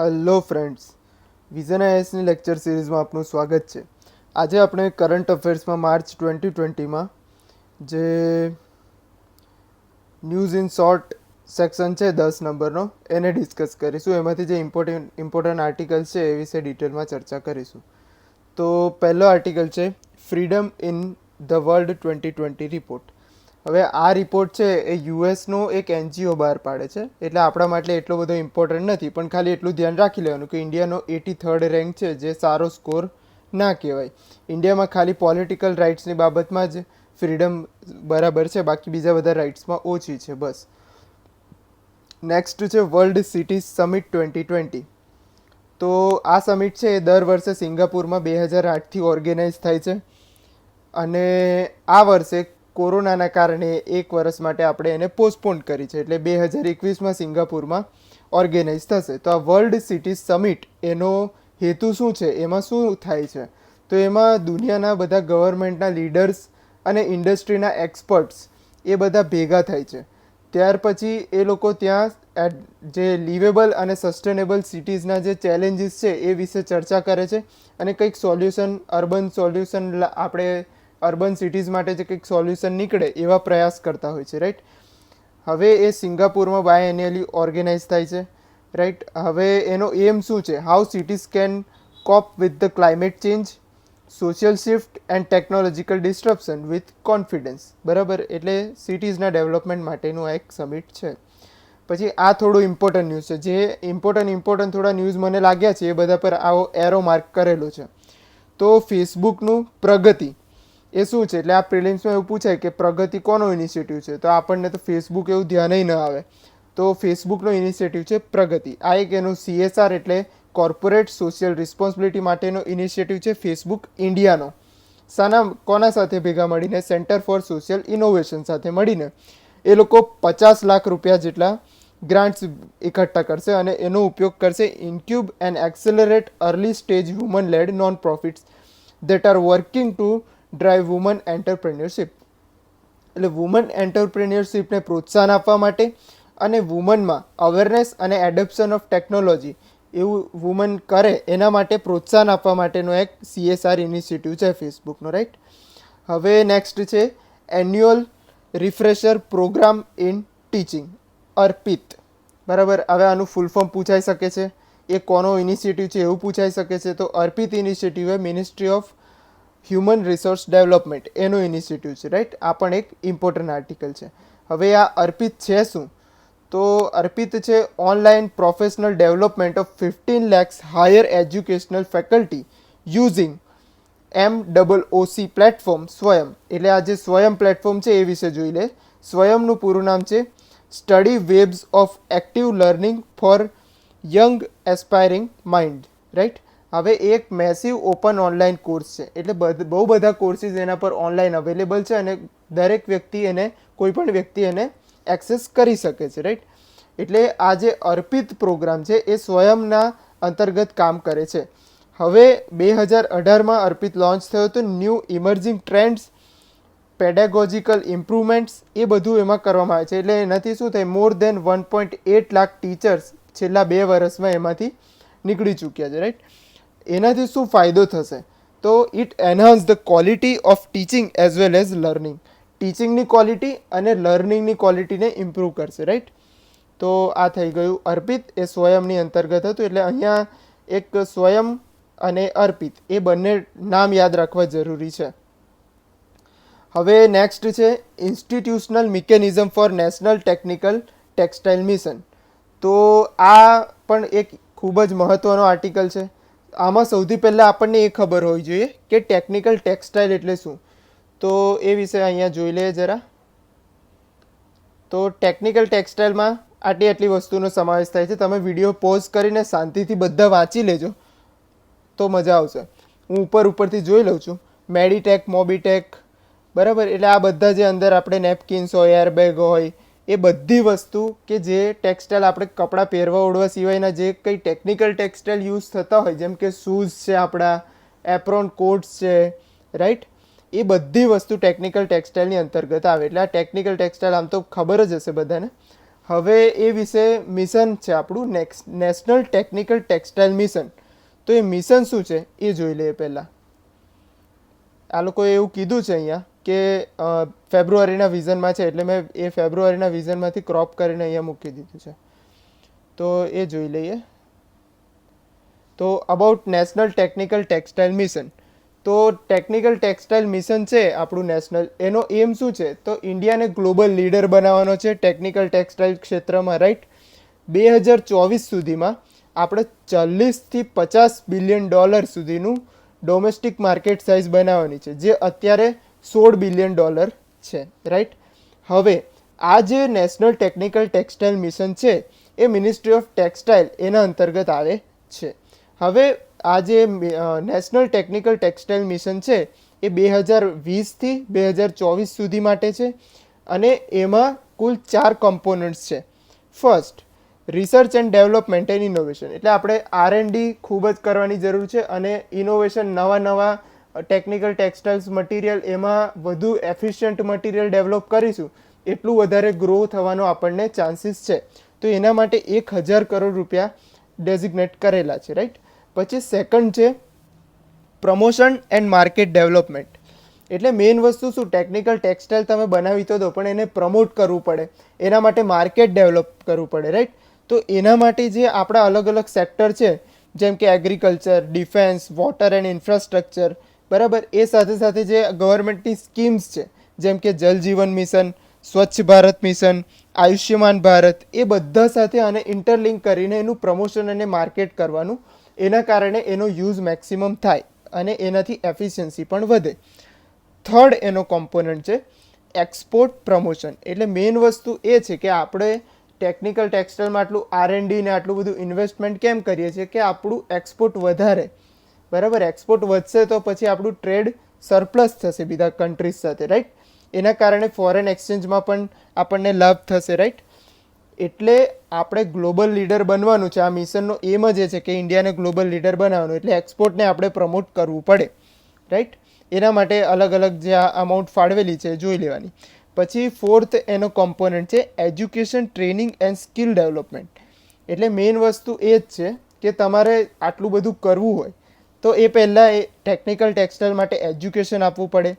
Hello friends, vision આઈએસની lecture સિરીઝમાં આપનું સ્વાગત છે. આજે આપણે કરંટ અફેર્સમાં માર્ચ 2020માં જે ન્યૂઝ ઇન શોર્ટ સેક્શન છે 10 નંબરનો એને ડિસ્કસ કરીશું. એમાંથી જે ઇમ્પોર્ટન્ટ આર્ટિકલ્સ છે એ વિશે ડિટેલમાં ચર્ચા કરીશું. તો પહેલો આર્ટિકલ છે freedom in the world 2020 report. હવે આ રિપોર્ટ છે એ યુએસનો એક એનજીઓ બહાર પાડે છે, એટલે આપણા માટે એટલો બધો ઇમ્પોર્ટન્ટ નથી, પણ ખાલી એટલું ધ્યાન રાખી લેવાનું કે ઇન્ડિયાનો 83rd રેન્ક છે, જે સારો સ્કોર ના કહેવાય. ઇન્ડિયામાં ખાલી પોલિટિકલ રાઇટ્સની બાબતમાં જ ફ્રીડમ બરાબર છે, બાકી બીજા બધા રાઇટ્સમાં ઓછી છે બસ. નેક્સ્ટ છે વર્લ્ડ સિટીઝ સમિટ 2020. તો આ સમિટ છે એ દર વર્ષે સિંગાપુરમાં 2008થી ઓર્ગેનાઇઝ થાય છે, અને આ વર્ષે કોરોનાના કારણે એક વર્ષ માટે આપણે એને પોસ્ટપોન કરી છે, એટલે 2021માં સિંગાપુરમાં ઓર્ગેનાઇઝ થશે. તો આ વર્લ્ડ સિટીઝ સમિટ એનો હેતુ શું છે, એમાં શું થાય છે, તો એમાં દુનિયાના બધા ગવર્મેન્ટના લીડર્સ અને ઇન્ડસ્ટ્રીના એક્સપર્ટ્સ એ બધા ભેગા થાય છે. ત્યાર પછી એ લોકો ત્યાં જે લિવેબલ અને સસ્ટેનેબલ સિટીઝના જે ચેલેન્જીસ છે એ વિશે ચર્ચા કરે છે, અને કંઈક સોલ્યુશન, અર્બન સોલ્યુશન, આપણે અર્બન સિટીઝ માટે જે કંઈક સોલ્યુશન નીકળે એવા પ્રયાસ કરતા હોય છે, રાઈટ. હવે એ સિંગાપુરમાં બાયએન્યુઅલી ઓર્ગેનાઇઝ થાય છે, રાઈટ. હવે એનો એમ શું છે, how cities can cope with the climate change, social shift and technological disruption with confidence. બરાબર, એટલે સિટીઝના ડેવલપમેન્ટ માટેનું આ એક સમિટ છે. પછી આ થોડું ઇમ્પોર્ટન્ટ ન્યૂઝ છે, જે ઇમ્પોર્ટન્ટ થોડા ન્યૂઝ મને લાગ્યા છે એ બધા પર આવો એરો માર્ક કરેલો છે. તો ફેસબુકનું પ્રગતિ એ શું છે, એટલે આ પ્રિલિમ્સમાં એવું પૂછાય કે પ્રગતિ કોનો ઇનિશિયેટિવ છે, તો આપણને તો ફેસબુક એવું ધ્યાન ન આવે. તો ફેસબુકનો ઇનિશિયેટિવ છે પ્રગતિ. આ એક એનું CSR એટલે કોર્પોરેટ સોશિયલ રિસ્પોન્સિબિલિટી માટેનો ઇનિશિયેટિવ છે ફેસબુક ઇન્ડિયાનો. કોના સાથે ભેગા મળીને? સેન્ટર ફોર સોશિયલ ઇનોવેશન સાથે મળીને એ લોકો 50 લાખ રૂપિયા જેટલા ગ્રાન્ટ્સ એકઠા કરશે, અને એનો ઉપયોગ કરશે incubate and accelerate early stage woman led non profits that are working to drive woman entrepreneurship. એટલે વુમન એન્ટરપ્રેન્યોરશિપને પ્રોત્સાહન આપવા માટે અને વુમનમાં અવેરનેસ અને એડોપ્શન ઓફ ટેકનોલોજી એવું વુમન કરે એના માટે પ્રોત્સાહન આપવા માટેનો એક CSR ઇનિશિયેટિવ છે ફેસબુકનો, રાઈટ. હવે નેક્સ્ટ છે annual refresher programme in teaching, ARPIT. બરાબર, હવે આનું ફૂલ ફોર્મ પૂછાઈ શકે છે, એ કોનો ઇનિશિયેટિવ છે એવું પૂછાઈ શકે છે. તો અર્પિત ઇનિશિયેટિવ એ ministry of human resource development એનો ઇનિશિયેટિવ છે, રાઈટ. આ પણ એક ઇમ્પોર્ટન્ટ આર્ટિકલ છે. હવે આ અર્પિત છે શું, તો અર્પિત છે online professional development of 15 lakhs higher educational faculty using MOOC platform સ્વયં. એટલે આ જે સ્વયં પ્લેટફોર્મ છે એ વિશે જોઈ લે. સ્વયંનું પૂરું નામ છે study webs of active learning four young aspiring mind, right. હવે એક મેસિવ ઓપન ઓનલાઈન કોર્સ છે, એટલે બહુ બધા કોર્સીસ એના પર ઓનલાઈન અવેલેબલ છે, અને દરેક વ્યક્તિ એને, કોઈ પણ વ્યક્તિ એને એક્સેસ કરી શકે છે, રાઈટ. એટલે આ જે અર્પિત પ્રોગ્રામ છે એ સ્વયંના અંતર્ગત કામ કરે છે. હવે 2018માં અર્પિત લોન્ચ થયો હતો. New emerging trends, pedagogical improvements એ બધું એમાં કરવામાં આવે છે. એટલે એનાથી શું થાય, મોર દેન 1.8 લાખ ટીચર્સ છેલ્લા 2 વર્ષમાં એમાંથી નીકળી ચૂક્યા છે, રાઈટ. એનાથી શું ફાયદો થશે, તો it enhance the quality of teaching as well as learning. ટીચિંગની ક્વોલિટી અને લર્નિંગની ક્વોલિટીને ઇમ્પ્રૂવ કરશે, રાઈટ. તો આ થઈ ગયું અર્પિત, એ સ્વયંની અંતર્ગત હતું. એટલે અહીંયા એક સ્વયં અને અર્પિત એ બંને નામ યાદ રાખવા જરૂરી છે. હવે નેક્સ્ટ છે institutional mechanism for national technical textile mission. તો આ પણ એક ખૂબ જ મહત્ત્વનો આર્ટિકલ છે. આમાં સૌથી પહેલાં આપણને એ ખબર હોવી જોઈએ કે ટેકનિકલ ટેક્સટાઇલ એટલે શું, તો એ વિશે અહીંયા જોઈ લઈએ જરા. તો ટેકનિકલ ટેક્સટાઇલમાં આટલી વસ્તુનો સમાવેશ થાય છે. તમે વિડીયો પોઝ કરીને શાંતિથી બધા વાંચી લેજો તો મજા આવશે. હું ઉપરથી જોઈ લઉં છું. મેડિટેક, મોબીટેક, બરાબર. એટલે આ બધા જે અંદર આપણે નેપકિન્સ હોય, એરબેગ હોય, એ બધી વસ્તુ કે જે ટેક્સટાઇલ આપણે કપડાં પહેરવા ઓઢવા સિવાયના જે કંઈ ટેકનિકલ ટેક્સટાઇલ યુઝ થતા હોય, જેમ કે શૂઝ છે, આપણા એપ્રોન કોટ્સ છે, રાઈટ. એ બધી વસ્તુ ટેકનિકલ ટેક્સટાઇલની અંતર્ગત આવે. એટલે આ ટેકનિકલ ટેક્સટાઇલ આમ તો ખબર જ હશે બધાને. હવે એ વિશે મિશન છે આપણું નેશનલ ટેકનિકલ ટેક્સટાઇલ મિશન. તો એ મિશન શું છે એ જોઈ લઈએ પહેલાં. આ લોકોએ એવું કીધું છે અહીંયા કે ફેબ્રુઆરીના વિઝનમાં છે, એટલે મેં એ ફેબ્રુઆરીના વિઝનમાંથી ક્રોપ કરીને અહીંયા મૂકી દીધું છે. તો એ જોઈ લઈએ. તો about national technical textile mission. તો ટેકનિકલ ટેક્સટાઇલ મિશન છે આપણું નેશનલ, એનો એમ શું છે તો ઇન્ડિયાને ગ્લોબલ લીડર બનાવવાનો છે ટેકનિકલ ટેક્સટાઇલ ક્ષેત્રમાં, રાઈટ. 2024 સુધીમાં આપણે 40 થી 50 બિલિયન ડોલર સુધીનું ડોમેસ્ટિક માર્કેટ સાઇઝ બનાવવાની છે, જે અત્યારે 16 બિલિયન ડોલર છે, રાઈટ. હવે આ જે નેશનલ ટેકનિકલ ટેક્સટાઇલ મિશન છે એ મિનિસ્ટ્રી ઓફ ટેક્સટાઇલ એના અંતર્ગત આવે છે. હવે આ જે નેશનલ ટેકનિકલ ટેક્સટાઇલ મિશન છે એ 2020થી 2024 સુધી માટે છે, અને એમાં કુલ 4 કમ્પોનન્ટ્સ છે. First, research and development and innovation, એટલે આપણે R&D ખૂબ જ કરવાની જરૂર છે, અને ઇનોવેશન, નવા ટેકનિકલ ટેક્સટાઇલ્સ મટીરિયલ, એમાં વધુ એફિશિયન્ટ મટીરિયલ ડેવલપ કરીશું એટલું વધારે ગ્રો થવાનો આપણને ચાન્સીસ છે. તો એના માટે 1000 કરોડ રૂપિયા ડેઝિગ્નેટ કરેલા છે, રાઈટ. પછી સેકન્ડ છે પ્રમોશન એન્ડ માર્કેટ ડેવલપમેન્ટ. એટલે મેઇન વસ્તુ શું, ટેકનિકલ ટેક્સટાઇલ તમે બનાવી તો દો, પણ એને પ્રમોટ કરવું પડે, એના માટે માર્કેટ ડેવલપ કરવું પડે, રાઈટ. તો એના માટે જે આપણા અલગ અલગ સેક્ટર છે, જેમ કે agriculture, defence, water and infrastructure, બરાબર, એ સાથે સાથે જે ગવર્મેન્ટની સ્કીમ્સ છે, જેમ કે જલ જીવન મિશન, સ્વચ્છ ભારત મિશન, આયુષ્યમાન ભારત, એ બધા સાથે આને ઇન્ટરલિંક કરીને એનું પ્રમોશન અને માર્કેટ કરવાનું, એના કારણે એનો યુઝ મેક્સિમમ થાય અને એનાથી એફિશિયન્સી પણ વધે. થર્ડ એનો કોમ્પોનન્ટ છે એક્સપોર્ટ પ્રમોશન. એટલે મેઇન વસ્તુ એ છે કે આપણે ટેકનિકલ ટેક્સટાઇલમાં આટલું R&D ને આટલું બધું ઇન્વેસ્ટમેન્ટ કેમ કરીએ છીએ કે આપણું એક્સપોર્ટ વધારે, બરાબર. એક્સપોર્ટ વધશે તો પછી આપણું ટ્રેડ સરપ્લસ થશે બીજા કન્ટ્રીઝ સાથે, રાઈટ. એના કારણે ફોરેન એક્સચેન્જમાં પણ આપણને લાભ થશે, રાઈટ. એટલે આપણે ગ્લોબલ લીડર બનવાનું છે. આ મિશનનો એમ જ એ છે કે ઇન્ડિયાને ગ્લોબલ લીડર બનાવવાનું, એટલે એક્સપોર્ટને આપણે પ્રમોટ કરવું પડે, રાઈટ. એના માટે અલગ અલગ જે આ અમાઉન્ટ ફાળવેલી છે જોઈ લેવાની. પછી ફોર્થ એનો કોમ્પોનન્ટ છે education, training and skill development. એટલે મેઇન વસ્તુ એ જ છે કે તમારે આટલું બધું કરવું હોય તો એ પહેલાં એ ટેકનિકલ ટેક્સટાઇલ માટે એજ્યુકેશન આપવું પડે,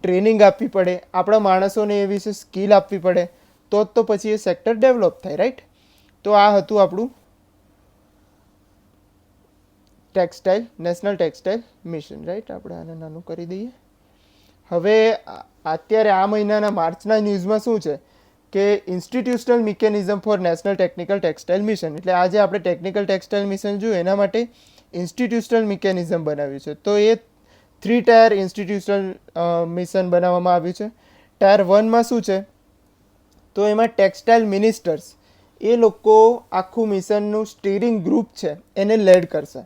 ટ્રેનિંગ આપવી પડે, આપણા માણસોને એ વિશે સ્કિલ આપવી પડે, તો પછી એ સેક્ટર ડેવલપ થાય, રાઈટ. તો આ હતું આપણું textile, national textile mission, right. આપણે આને નાનું કરી દઈએ. હવે અત્યારે આ મહિનાના માર્ચના ન્યૂઝમાં શું છે કે institutional mechanism for national technical textile mission, એટલે આજે આપણે ટેકનિકલ ટેક્સટાઇલ મિશન જોયું એના માટે ઇન્સ્ટિટ્યુશનલ મિકેનિઝમ બનાવ્યું છે. તો એ 3 ટાયર ઇન્સ્ટિટ્યુશનલ મિશન બનાવવામાં આવ્યું છે. ટાયર 1માં શું છે તો એમાં ટેક્સટાઇલ મિનિસ્ટર્સ, એ લોકો આખું મિશનનું સ્ટીરિંગ ગ્રુપ છે એને લેડ કરશે.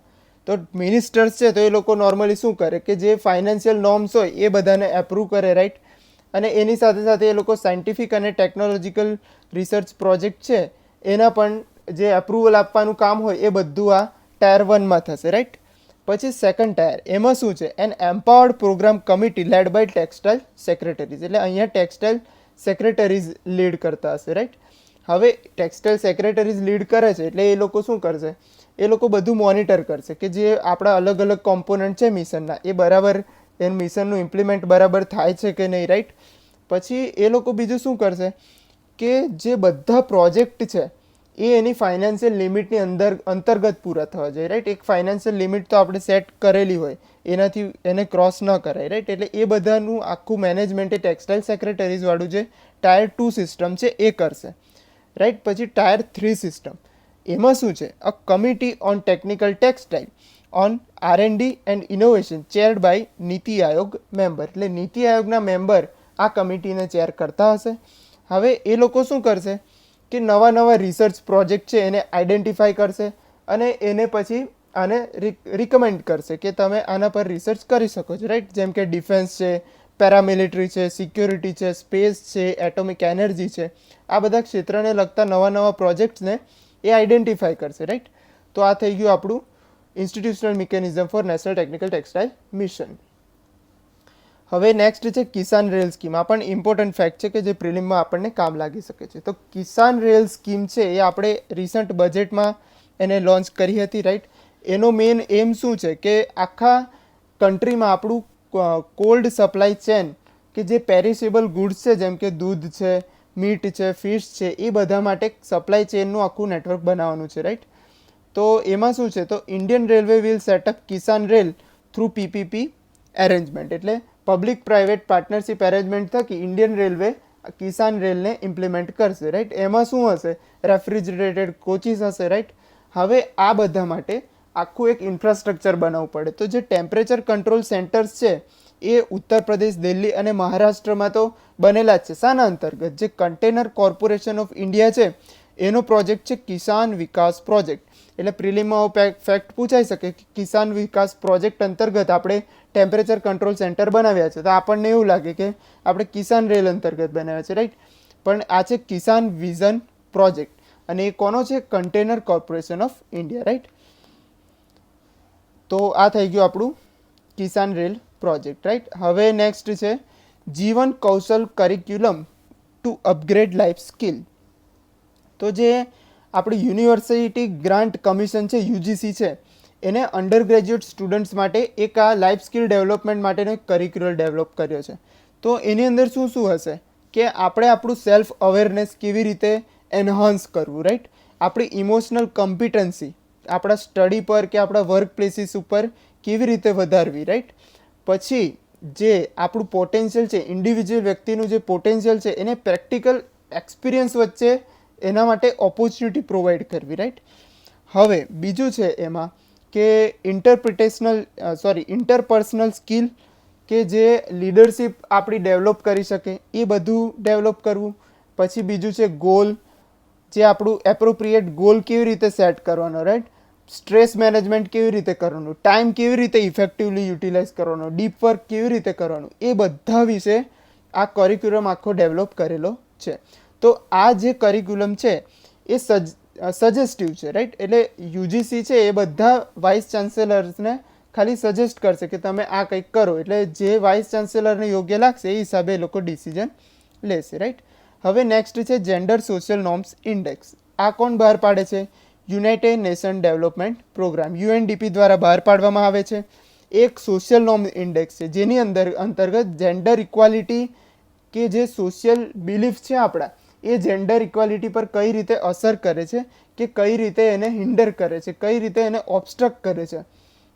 તો મિનિસ્ટર્સ છે તો એ લોકો નોર્મલી શું કરે કે જે ફાઇનાન્શિયલ નોર્મ્સ હોય એ બધાને એપ્રૂવ કરે, રાઈટ. અને એની સાથે સાથે એ લોકો સાયન્ટિફિક અને ટેકનોલોજીકલ રિસર્ચ પ્રોજેક્ટ છે એના પણ જે એપ્રુવલ આપવાનું કામ હોય એ બધું આ ટાયર 1માં થશે, રાઈટ. પછી સેકન્ડ ટાયર, એમાં શું છે an empowered programme committee led by textile secretaries. એટલે અહીંયા ટેક્સટાઇલ સેક્રેટરીઝ લીડ કરતા હશે, રાઈટ. હવે ટેક્સટાઇલ સેક્રેટરીઝ લીડ કરે છે એટલે એ લોકો શું કરશે, એ લોકો બધું મોનિટર કરશે કે જે આપણા અલગ અલગ કોમ્પોનન્ટ છે મિશનના એ બરાબર, એ મિશનનું ઇમ્પ્લિમેન્ટ બરાબર થાય છે કે નહીં, રાઈટ. પછી એ લોકો બીજું શું કરશે કે જે બધા પ્રોજેક્ટ છે એ એની ફાઇનાન્શિયલ લિમિટની અંતર્ગત પૂરા થવા જોઈએ, રાઈટ. એક ફાઇનાન્શિયલ લિમિટ તો આપણે સેટ કરેલી હોય, એનાથી એને ક્રોસ ન કરાય, રાઈટ. એટલે એ બધાનું આખું મેનેજમેન્ટ એ ટેક્સટાઇલ સેક્રેટરીઝવાળું જે ટાયર 2 સિસ્ટમ છે એ કરશે, રાઈટ. પછી ટાયર 3 સિસ્ટમ, એમાં શું છે a committee on technical textile on R&D and innovation chaired by NITI Aayog member. એટલે નીતિ આયોગના મેમ્બર આ કમિટીને ચેર કરતા હશે. હવે એ લોકો શું કરશે કે નવા રિસર્ચ પ્રોજેક્ટ છે એને આઈડેન્ટિફાઈ કરશે અને એને પછી આને રિકમેન્ડ કરશે કે તમે આના પર રિસર્ચ કરી શકો છો, રાઈટ. જેમ કે ડિફેન્સ છે, પેરામિલિટરી છે, સિક્યોરિટી છે, સ્પેસ છે, એટોમિક એનર્જી છે, આ બધા ક્ષેત્રને લગતા નવા પ્રોજેક્ટ્સને એ આઈડેન્ટિફાઈ કરશે, રાઈટ. તો આ થઈ ગયું આપણું institutional mechanism for national technical textile mission. હવે નેક્સ્ટ છે કિસાન રેલ સ્કીમ. આ પણ ઇમ્પોર્ટન્ટ ફેક્ટ છે કે જે પ્રિલિમમાં આપણને કામ લાગી શકે છે. તો કિસાન રેલ સ્કીમ છે એ આપણે રિસન્ટ બજેટમાં એને લોન્ચ કરી હતી, રાઈટ. એનો મેઇન એમ શું છે કે આખા કન્ટ્રીમાં આપણું કોલ્ડ સપ્લાય ચેન કે જે પેરિસેબલ ગુડ્સ છે જેમ કે દૂધ છે, મીટ છે, ફિશ છે, એ બધા માટે સપ્લાય ચેનનું આખું નેટવર્ક બનાવવાનું છે, રાઈટ. તો એમાં શું છે, તો Indian railway will setup Kisan rail through PPP arrangement, એટલે પબ્લિક પ્રાઇવેટ પાર્ટનરશિપ એરેન્જમેન્ટ થકી ઇન્ડિયન રેલવે કિસાન રેલને ઇમ્પ્લિમેન્ટ કરશે, રાઈટ. એમાં શું હશે, રેફ્રિજરેટેડ કોચીસ હશે, રાઈટ. હવે આ બધા માટે આખું એક ઇન્ફ્રાસ્ટ્રક્ચર બનાવવું પડે. તો જે ટેમ્પરેચર કંટ્રોલ સેન્ટર્સ છે એ ઉત્તર પ્રદેશ, દિલ્હી અને મહારાષ્ટ્રમાં તો બનેલા જ છે. શાના અંતર્ગત? જે કન્ટેનર કોર્પોરેશન ઓફ ઇન્ડિયા છે એનો પ્રોજેક્ટ છે કિસાન વિકાસ પ્રોજેક્ટ. એટલે પ્રિલિમમાં ફેક્ટ પૂછાઈ શકે કે કિસાન વિકાસ પ્રોજેક્ટ અંતર્ગત આપણે ટેમ્પરેચર કંટ્રોલ સેન્ટર બનાવ્યા છે. તો આપણને એવું લાગે કે આપણે કિસાન રેલ અંતર્ગત બનાવ્યા છે, રાઈટ. પણ આ છે કિસાન વિઝન પ્રોજેક્ટ અને એ કોનો છે? Container Corporation of India, right. તો આ થઈ ગયું આપણું કિસાન રેલ પ્રોજેક્ટ, રાઈટ. હવે નેક્સ્ટ છે Jeevan Kaushal curriculum to upgrade life skill. તો જે આપણી યુનિવર્સિટી ગ્રાન્ટ કમિશન છે, યુજીસી છે, એને અંડર ગ્રેજ્યુએટ સ્ટુડન્ટ્સ માટે એક આ લાઈફ સ્કિલ ડેવલપમેન્ટ માટેનો એક કરિક્યુલર ડેવલપ કર્યો છે. તો એની અંદર શું શું હશે કે આપણે આપણું સેલ્ફ અવેરનેસ કેવી રીતે એન્હાન્સ કરવું, રાઈટ. આપણી ઇમોશનલ કમ્પિટન્સી આપણા સ્ટડી પર કે આપણા વર્ક પ્લેસીસ ઉપર કેવી રીતે વધારવી, રાઈટ. પછી જે આપણું પોટેન્શિયલ છે, ઇન્ડિવિજ્યુઅલ વ્યક્તિનું જે પોટેન્શિયલ છે એને પ્રેક્ટિકલ એક્સપિરિયન્સ વચ્ચે એના માટે ઓપોર્ચ્યુનિટી પ્રોવાઈડ કરવી, રાઈટ. હવે બીજું છે એમાં કે ઇન્ટરપર્સનલ સ્કિલ કે જે લીડરશિપ આપણી ડેવલપ કરી શકે એ બધું ડેવલપ કરવું. પછી બીજું છે ગોલ, જે આપણું એપ્રોપ્રિએટ ગોલ કેવી રીતે સેટ કરવાનો, રાઈટ. સ્ટ્રેસ મેનેજમેન્ટ કેવી રીતે કરવાનું, ટાઈમ કેવી રીતે ઇફેક્ટિવલી યુટિલાઇઝ કરવાનો, ડીપ વર્ક કેવી રીતે કરવાનું, એ બધા વિશે આ કરિક્યુલમ આખો ડેવલપ કરેલો છે. તો આ જે કરિક્યુલમ છે એ સજેસ્ટિવ છે, રાઈટ. એટલે યુજીસી છે એ બધા વાઇસ ચાન્સેલર્સને ખાલી સજેસ્ટ કરશે કે તમે આ કંઈક કરો, એટલે જે વાઇસ ચાન્સેલરને યોગ્ય લાગશે એ હિસાબે એ લોકો ડિસિઝન લેશે, રાઈટ. હવે નેક્સ્ટ છે જેન્ડર સોશિયલ નોર્મ્સ ઇન્ડેક્સ. આ કોણ બહાર પાડે છે? United Nation Development Programme, UNDP દ્વારા બહાર પાડવામાં આવે છે. એક સોશિયલ નોર્મ ઇન્ડેક્સ છે જેની અંતર્ગત જેન્ડર ઇક્વાલિટી કે જે સોશિયલ બિલીફ છે આપણા એ જેન્ડર ઇક્વાલિટી પર કઈ રીતે અસર કરે છે, કે કઈ રીતે એને હિન્ડર કરે છે, કઈ રીતે એને ઓબસ્ટ્રક્ટ કરે છે,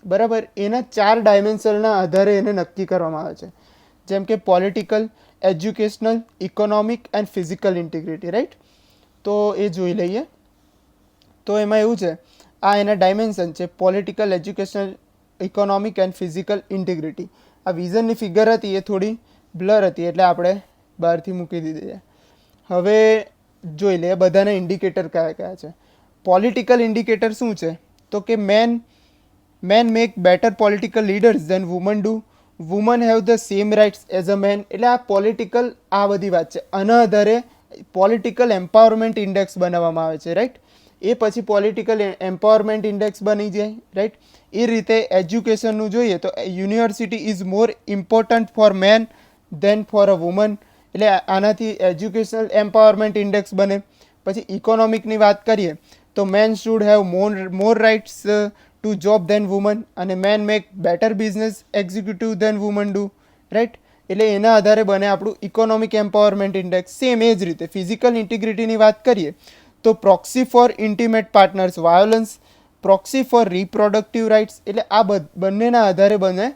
બરાબર. એના 4 ડાયમેન્શનના આધારે એને નક્કી કરવામાં આવે છે, જેમ કે political, educational, economic and physical integrity, right. તો એ જોઈ લઈએ. તો એમાં એવું છે, આ એના ડાયમેન્શન છે political, educational, economic and physical integrity. આ વિઝનની ફિગર હતી એ થોડી બ્લર હતી એટલે આપણે બહારથી મૂકી દીધી છે. હવે જોઈ લે બધાના ઇન્ડિકેટર કયા કયા છે. પોલિટિકલ ઇન્ડિકેટર શું છે? તો કે men make better political leaders than woman do, woman have the same rights as a man. એટલે આ પોલિટિકલ આ બધી વાત છે. આના આધારે પોલિટિકલ એમ્પાવરમેન્ટ ઇન્ડેક્સ બનાવવામાં આવે છે, રાઈટ. એ પછી પોલિટિકલ એમ્પાવરમેન્ટ ઇન્ડેક્સ બની જાય, રાઈટ. એ રીતે એજ્યુકેશનનું જોઈએ તો university is more important for men than for a woman. એટલે આનાથી એજ્યુકેશનલ એમ્પાવરમેન્ટ ઇન્ડેક્સ બને. પછી ઇકોનોમિકની વાત કરીએ તો man should have more rights to job than woman, અને man make better business executive than woman do, right. એટલે એના આધારે બને આપણું ઇકોનોમિક એમ્પાવરમેન્ટ ઇન્ડેક્સ. સેમ એ જ રીતે ફિઝિકલ ઇન્ટિગ્રિટીની વાત કરીએ તો proxy for intimate partners violence, proxy for reproductive rights. એટલે આ બંનેના આધારે બને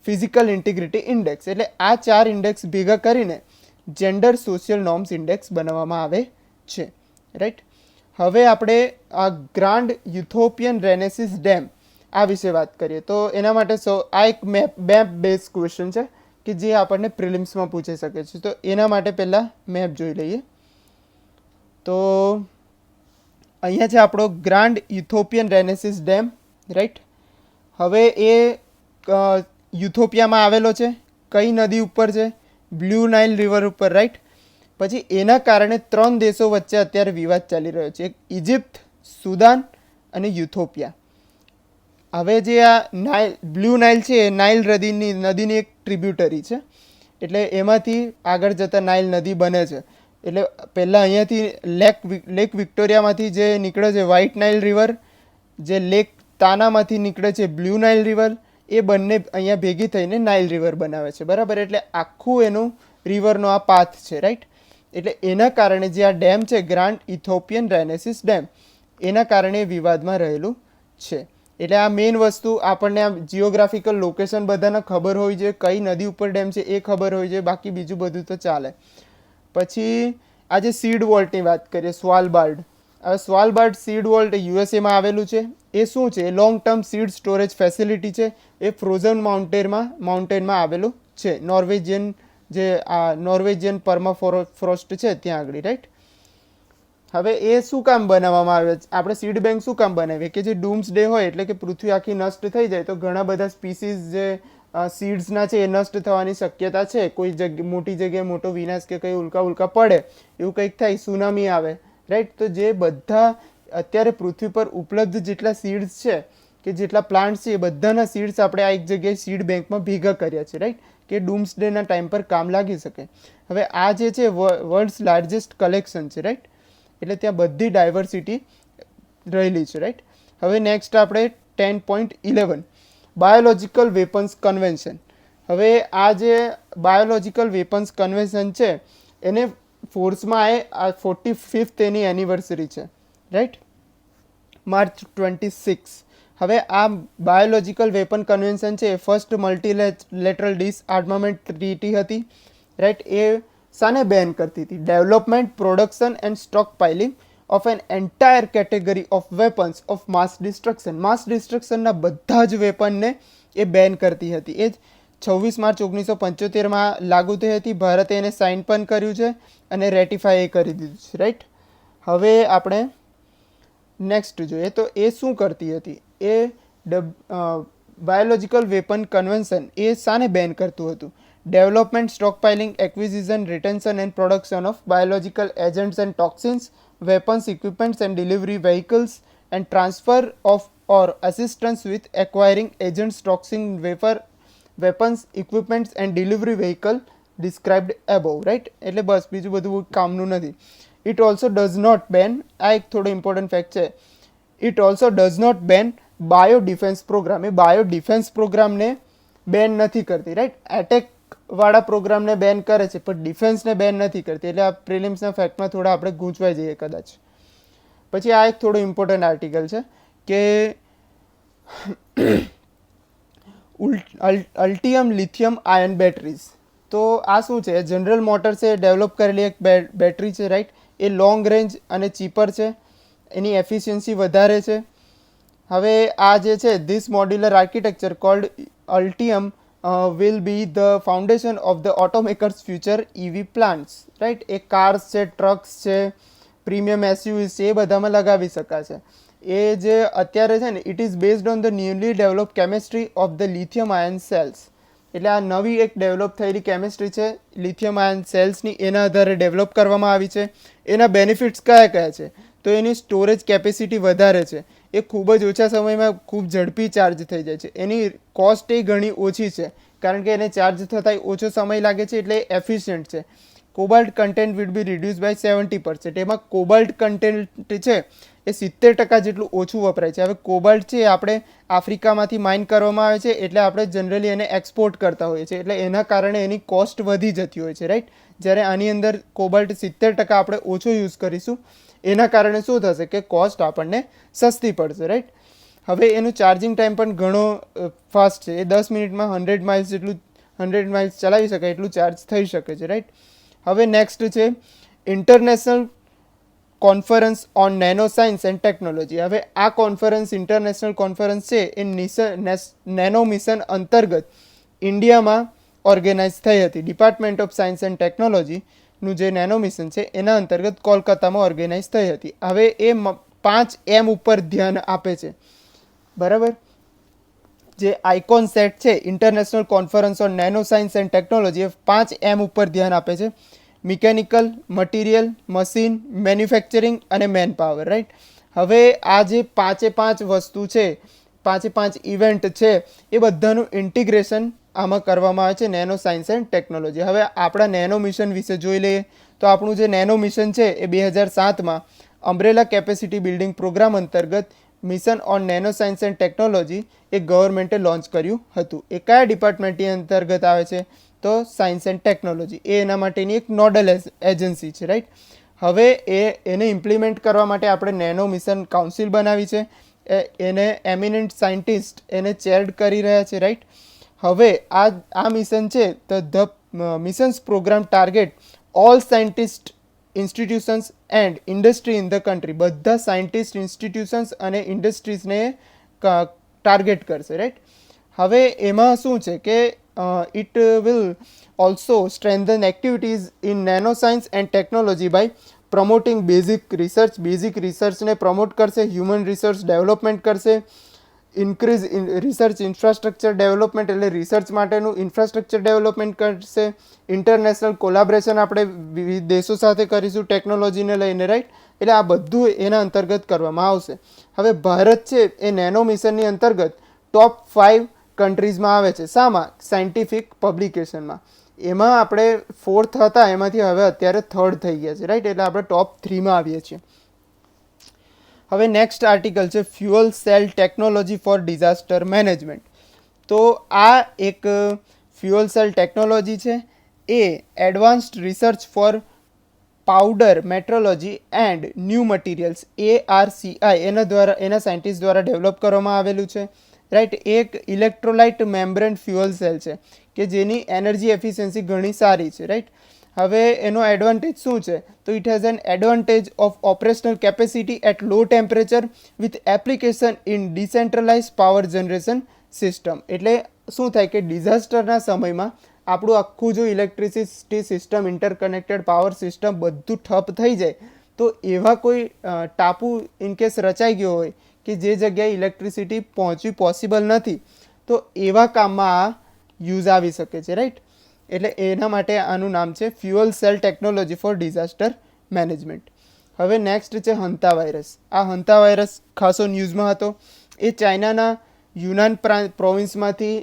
ફિઝિકલ ઇન્ટિગ્રિટી ઇન્ડેક્સ. એટલે આ 4 ઇન્ડેક્સ ભેગા કરીને જેન્ડર સોશિયલ નોર્મ્સ ઇન્ડેક્સ બનાવવામાં આવે છે, રાઈટ. હવે આપણે આ ગ્રાન્ડ યુથોપિયન રેનેસિસ ડેમ આ વિશે વાત કરીએ તો એના માટે આ એક મેપ બેઝ ક્વેશ્ચન છે કે જે આપણને પ્રિલિમ્સમાં પૂછાઈ શકે છે. તો એના માટે પહેલાં મેપ જોઈ લઈએ. તો અહીંયા છે આપણો ગ્રાન્ડ યુથોપિયન રેનેસિસ ડેમ, રાઈટ. હવે એ યુથોપિયામાં આવેલો છે. કઈ નદી ઉપર છે? બ્લુ નાઇલ રિવર ઉપર, રાઈટ. પછી એના કારણે 3 દેશો વચ્ચે અત્યારે વિવાદ ચાલી રહ્યો છે, એક ઇજિપ્ત, સુદાન અને યુથોપિયા. હવે જે આ બ્લુ નાઇલ છે એ નાઇલ નદીની એક ટ્રિબ્યુટરી છે એટલે એમાંથી આગળ જતાં નાઇલ નદી બને છે. એટલે પહેલાં અહીંયાથી લેક વિક્ટોરિયામાંથી જે નીકળે છે વ્હાઇટ નાઇલ રિવર, જે લેક તાનામાંથી નીકળે છે બ્લુ નાઇલ રિવર, એ બંને અહીંયા ભેગી થઈને નાઇલ રિવર બનાવે છે. બરાબર, એટલે આખું એનું રિવરનો આ પાથ છે. રાઈટ, એટલે એના કારણે જે આ ડેમ છે ગ્રાન્ડ ઇથોપિયન રેનેસિસ ડેમ, એના કારણે વિવાદમાં રહેલું છે. એટલે આ મેઇન વસ્તુ આપણને આ જિયોગ્રાફિકલ લોકેશન બધાને ખબર હોવી જોઈએ, કઈ નદી ઉપર ડેમ છે એ ખબર હોવી જોઈએ, બાકી બીજું બધું તો ચાલે. પછી આજે સીડ વોલ્ટની વાત કરીએ, સ્વાલબાર્ડ. હવે સ્વાલબાર્ડ સીડ વોલ્ટ યુએસએમાં આવેલું છે. એ શું છે? એ long term seed storage facility છે. એ ફ્રોઝન માઉન્ટેનમાં આવેલું છે. નોર્વેજિયન પરમાફ્રોસ્ટ છે ત્યાં આગળ. રાઈટ, હવે એ શું કામ બનાવવામાં આવે છે? આપણે સીડ બેંક શું કામ બનાવીએ? કે જે ડૂમ્સ ડે હોય, એટલે કે પૃથ્વી આખી નષ્ટ થઈ જાય તો ઘણા બધા સ્પીસીઝ જે સીડ્સના છે એ નષ્ટ થવાની શક્યતા છે. કોઈ મોટી જગ્યાએ મોટો વિનાશ કે કંઈ ઉલ્કા પડે, એવું કંઈક થાય, સુનામી આવે. રાઈટ, તો જે બધા અત્યારે પૃથ્વી પર ઉપલબ્ધ જેટલા સીડ્સ છે કે જેટલા પ્લાન્ટ્સ છે એ બધાના સીડ્સ આપણે આ એક જગ્યાએ સીડ બેંકમાં ભેગા કર્યા છે. રાઈટ, કે ડૂમ્સ ડેના ટાઈમ પર કામ લાગી શકે. હવે આ જે છે વર્લ્ડ્સ લાર્જેસ્ટ કલેક્શન છે. રાઈટ, એટલે ત્યાં બધી ડાયવર્સિટી રહેલી છે. રાઈટ, હવે નેક્સ્ટ આપણે 10.11 બાયોલોજિકલ વેપન્સ કન્વેન્શન. હવે આ જે બાયોલોજિકલ વેપન્સ કન્વેન્શન છે એને ફોર્સમાં આ 45th એની એનિવર્સરી છે. Right, March 26. હવે આ બાયોલોજિકલ વેપન કન્વેન્શન છે એ ફર્સ્ટ મલ્ટીલેટરલ ડિસઆર્મામેન્ટ ટ્રીટી હતી. રાઈટ, એ શાને બેન કરતી હતી? Development, production and stockpiling of an entire category of weapons of mass destruction. Mass ડિસ્ટ્રક્શનના બધા જ વેપનને એ બેન કરતી હતી. એ 26 માર્ચ 1975માં લાગુ થઈ હતી. ભારતે એને સાઇન પણ કર્યું છે અને રેટિફાઈ એ કરી દીધું છે. રાઈટ, હવે આપણે નેક્સ્ટ જોઈએ તો એ શું કરતી હતી? એ બાયોલોજિકલ વેપન કન્વેન્શન એ શાને બેન કરતું હતું? Development, stockpiling, acquisition, retention and production of biological agents and toxins, weapons, equipments and delivery vehicles, and transfer of or assistance with acquiring agents, toxin, weapons, equipments and delivery vehicle described above. Right, એટલે બસ બીજું બધું કામનું નથી. It also does not ban, આ એક થોડો important fact છે, it also does not ban biodefence programme. એ બાયો ડિફેન્સ પ્રોગ્રામને બેન નથી કરતી. રાઈટ, એટેક વાળા પ્રોગ્રામને બેન કરે છે પણ ડિફેન્સને બેન નથી કરતી. એટલે આ પ્રિલિમ્સના ફેક્ટમાં થોડા આપણે ગૂંચવાઈ જઈએ કદાચ. પછી આ એક થોડો ઇમ્પોર્ટન્ટ આર્ટિકલ છે કે અલ્ટિયમ લિથિયમ આયન બેટરીઝ. તો આ શું છે? જનરલ મોટર્સે ડેવલપ કરેલી એક બેટરી છે. રાઈટ, એ લોંગ રેન્જ અને ચીપર છે, એની એફિશિયન્સી વધારે છે. હવે આ જે છે this modular architecture called Ultium will be the foundation of the automakers future EV plants. Right, એ કાર્સ છે, ટ્રક્સ છે, પ્રીમિયમ એસયુવીઝ છે, એ બધામાં લગાવી શકાશે. એ જે અત્યારે છે ને it is based on the newly develop chemistry of the lithium ion cells. એટલે આ નવી એક ડેવલપ થયેલી કેમેસ્ટ્રી છે લિથિયમ આયન સેલ્સની, એના આધારે ડેવલપ કરવામાં આવી છે. એના બેનિફિટ્સ કયા કયા છે? તો એની સ્ટોરેજ કેપેસિટી વધારે છે, એ ખૂબ જ ઓછા સમયમાં ખૂબ ઝડપી ચાર્જ થઈ જાય છે. એની કોસ્ટ એ ઘણી ઓછી છે કારણ કે એને ચાર્જ થતાં ઓછો સમય લાગે છે, એટલે એફિશિયન્ટ છે. Cobalt content will be reduce by 70%. એમાં કોબાલ્ટ કન્ટેન્ટ છે એ 70% જેટલું ઓછું વપરાય છે. હવે કોબાલ્ટ છે આપણે આફ્રિકામાંથી માઇન કરવામાં આવે છે, એટલે આપણે જનરલી એને એક્સપોર્ટ કરતા હોઈએ છીએ, એટલે એના કારણે એની કોસ્ટ વધી જતી હોય છે. રાઈટ, જ્યારે આની અંદર કોબાલ્ટ 70% આપણે ઓછો યુઝ કરીશું, એના કારણે શું થશે કે કોસ્ટ આપણને સસ્તી પડશે. રાઈટ, હવે એનું ચાર્જિંગ ટાઈમ પણ ઘણો ફાસ્ટ છે. એ 10 મિનિટમાં 100 માઇલ્સ ચલાવી શકાય એટલું ચાર્જ થઈ શકે છે. રાઈટ, હવે નેક્સ્ટ છે international conference on nano science and technology. હવે આ કોન્ફરન્સ, ઇન્ટરનેશનલ કોન્ફરન્સ છે એ નેનો મિશન અંતર્ગત ઇન્ડિયામાં ઓર્ગેનાઇઝ થઈ હતી. ડિપાર્ટમેન્ટ ઓફ સાયન્સ એન્ડ ટેકનોલોજીનું જે નેનો મિશન છે એના અંતર્ગત કોલકાતામાં ઓર્ગેનાઇઝ થઈ હતી. હવે એ 5M ઉપર ધ્યાન આપે છે. બરાબર, જે આઇકોન સેટ છે international conference on nano science and technology, A 5M ઉપર ધ્યાન આપે છે. મિકેનિકલ, મટીરિયલ, મશીન, મેન્યુફેક્ચરિંગ અને મેન પાવર. રાઈટ, હવે આ જે 5 વસ્તુ છે પાંચે પાંચ ઇવેન્ટ છે એ બધાનું ઇન્ટિગ્રેશન આમાં કરવામાં આવે છે નેનો સાયન્સ એન્ડ ટેકનોલોજી. હવે આપણા નેનો મિશન વિશે જોઈ લઈએ તો આપણું જે નેનો મિશન છે એ 2007માં અમ્બ્રેલા કેપેસિટી બિલ્ડિંગ પ્રોગ્રામ અંતર્ગત mission on nano science and technology એ ગવર્મેન્ટે લોન્ચ કર્યું હતું. એ કયા ડિપાર્ટમેન્ટની અંતર્ગત આવે છે તો સાયન્સ એન્ડ ટેકનોલોજી. એ એના માટેની એક નોડલ એજન્સી છે, રાઈટ. હવે એને ઇમ્પ્લિમેન્ટ કરવા માટે આપણે નેનો મિશન કાઉન્સિલ બનાવી છે. એને એમિનન્ટ સાયન્ટિસ્ટ એને ચેર્ડ કરી રહ્યા છે, રાઈટ. હવે આ મિશન છે તો the missions programme target all scientist institutions and industry in the country. બધા સાયન્ટિસ્ટ ઇન્સ્ટિટ્યુશન્સ અને ઇન્ડસ્ટ્રીઝને ટાર્ગેટ કરશે, રાઈટ. હવે એમાં શું છે કે it will also strengthen activities in nano science and technology by promoting basic research ને પ્રમોટ કરશે, હ્યુમન રિસોર્સ ડેવલપમેન્ટ કરશે, ઇન્ક્રીઝ રિસર્ચ ઇન્ફ્રાસ્ટ્રક્ચર ડેવલપમેન્ટ એટલે રિસર્ચ માટેનું ઇન્ફ્રાસ્ટ્રક્ચર ડેવલપમેન્ટ કરશે, ઇન્ટરનેશનલ કોલાબરેશન આપણે વિવિધ દેશો સાથે કરીશું ટેકનોલોજીને લઈને, રાઈટ. એટલે આ બધું એના અંતર્ગત કરવામાં આવશે. હવે ભારત છે એ નેનો મિશનની અંતર્ગત ટોપ 5 કન્ટ્રીઝમાં આવે છે. શામાં? સાયન્ટિફિક પબ્લિકેશનમાં. એમાં આપણે 4th હતા, એમાંથી હવે અત્યારે 3rd થઈ ગયા છે, રાઈટ. એટલે આપણે ટોપ 3માં આવીએ છીએ. હવે નેક્સ્ટ આર્ટિકલ છે fuel cell technology for disaster management. તો આ એક ફ્યુઅલ સેલ ટેકનોલોજી છે એ advanced research for powder metrology and new materials ARCI એના સાયન્ટિસ્ટ દ્વારા ડેવલપ કરવામાં આવેલું છે, રાઈટ. એક ઇલેક્ટ્રોલાઇટ મેમ્બ્રેન ફ્યુઅલ સેલ છે કે જેની એનર્જી એફિશિયન્સી ઘણી સારી છે, રાઈટ. હવે એનો એડવાન્ટેજ શું છે તો it has an advantage of operational capacity at low temperature with application in decentralise power generation system. એટલે શું થાય કે ડિઝાસ્ટરના સમયમાં આપણું આખું જો electricity system, interconnected power system બધું ઠપ થઈ જાય તો એવા કોઈ ટાપુ ઇનકેસ રચાઈ ગયો હોય કે જે જગ્યાએ ઇલેક્ટ્રિસિટી પહોંચવી પોસિબલ નથી તો એવા કામમાં આ યુઝ આવી શકે છે, રાઈટ. એટલે એના માટે આનું નામ છે fuel cell technology for disaster management. હવે નેક્સ્ટ છે હંતા વાયરસ. આ હંતા વાયરસ ખાસો ન્યૂઝમાં હતો. એ ચાઇનાના યુનાન પ્રોવિન્સમાંથી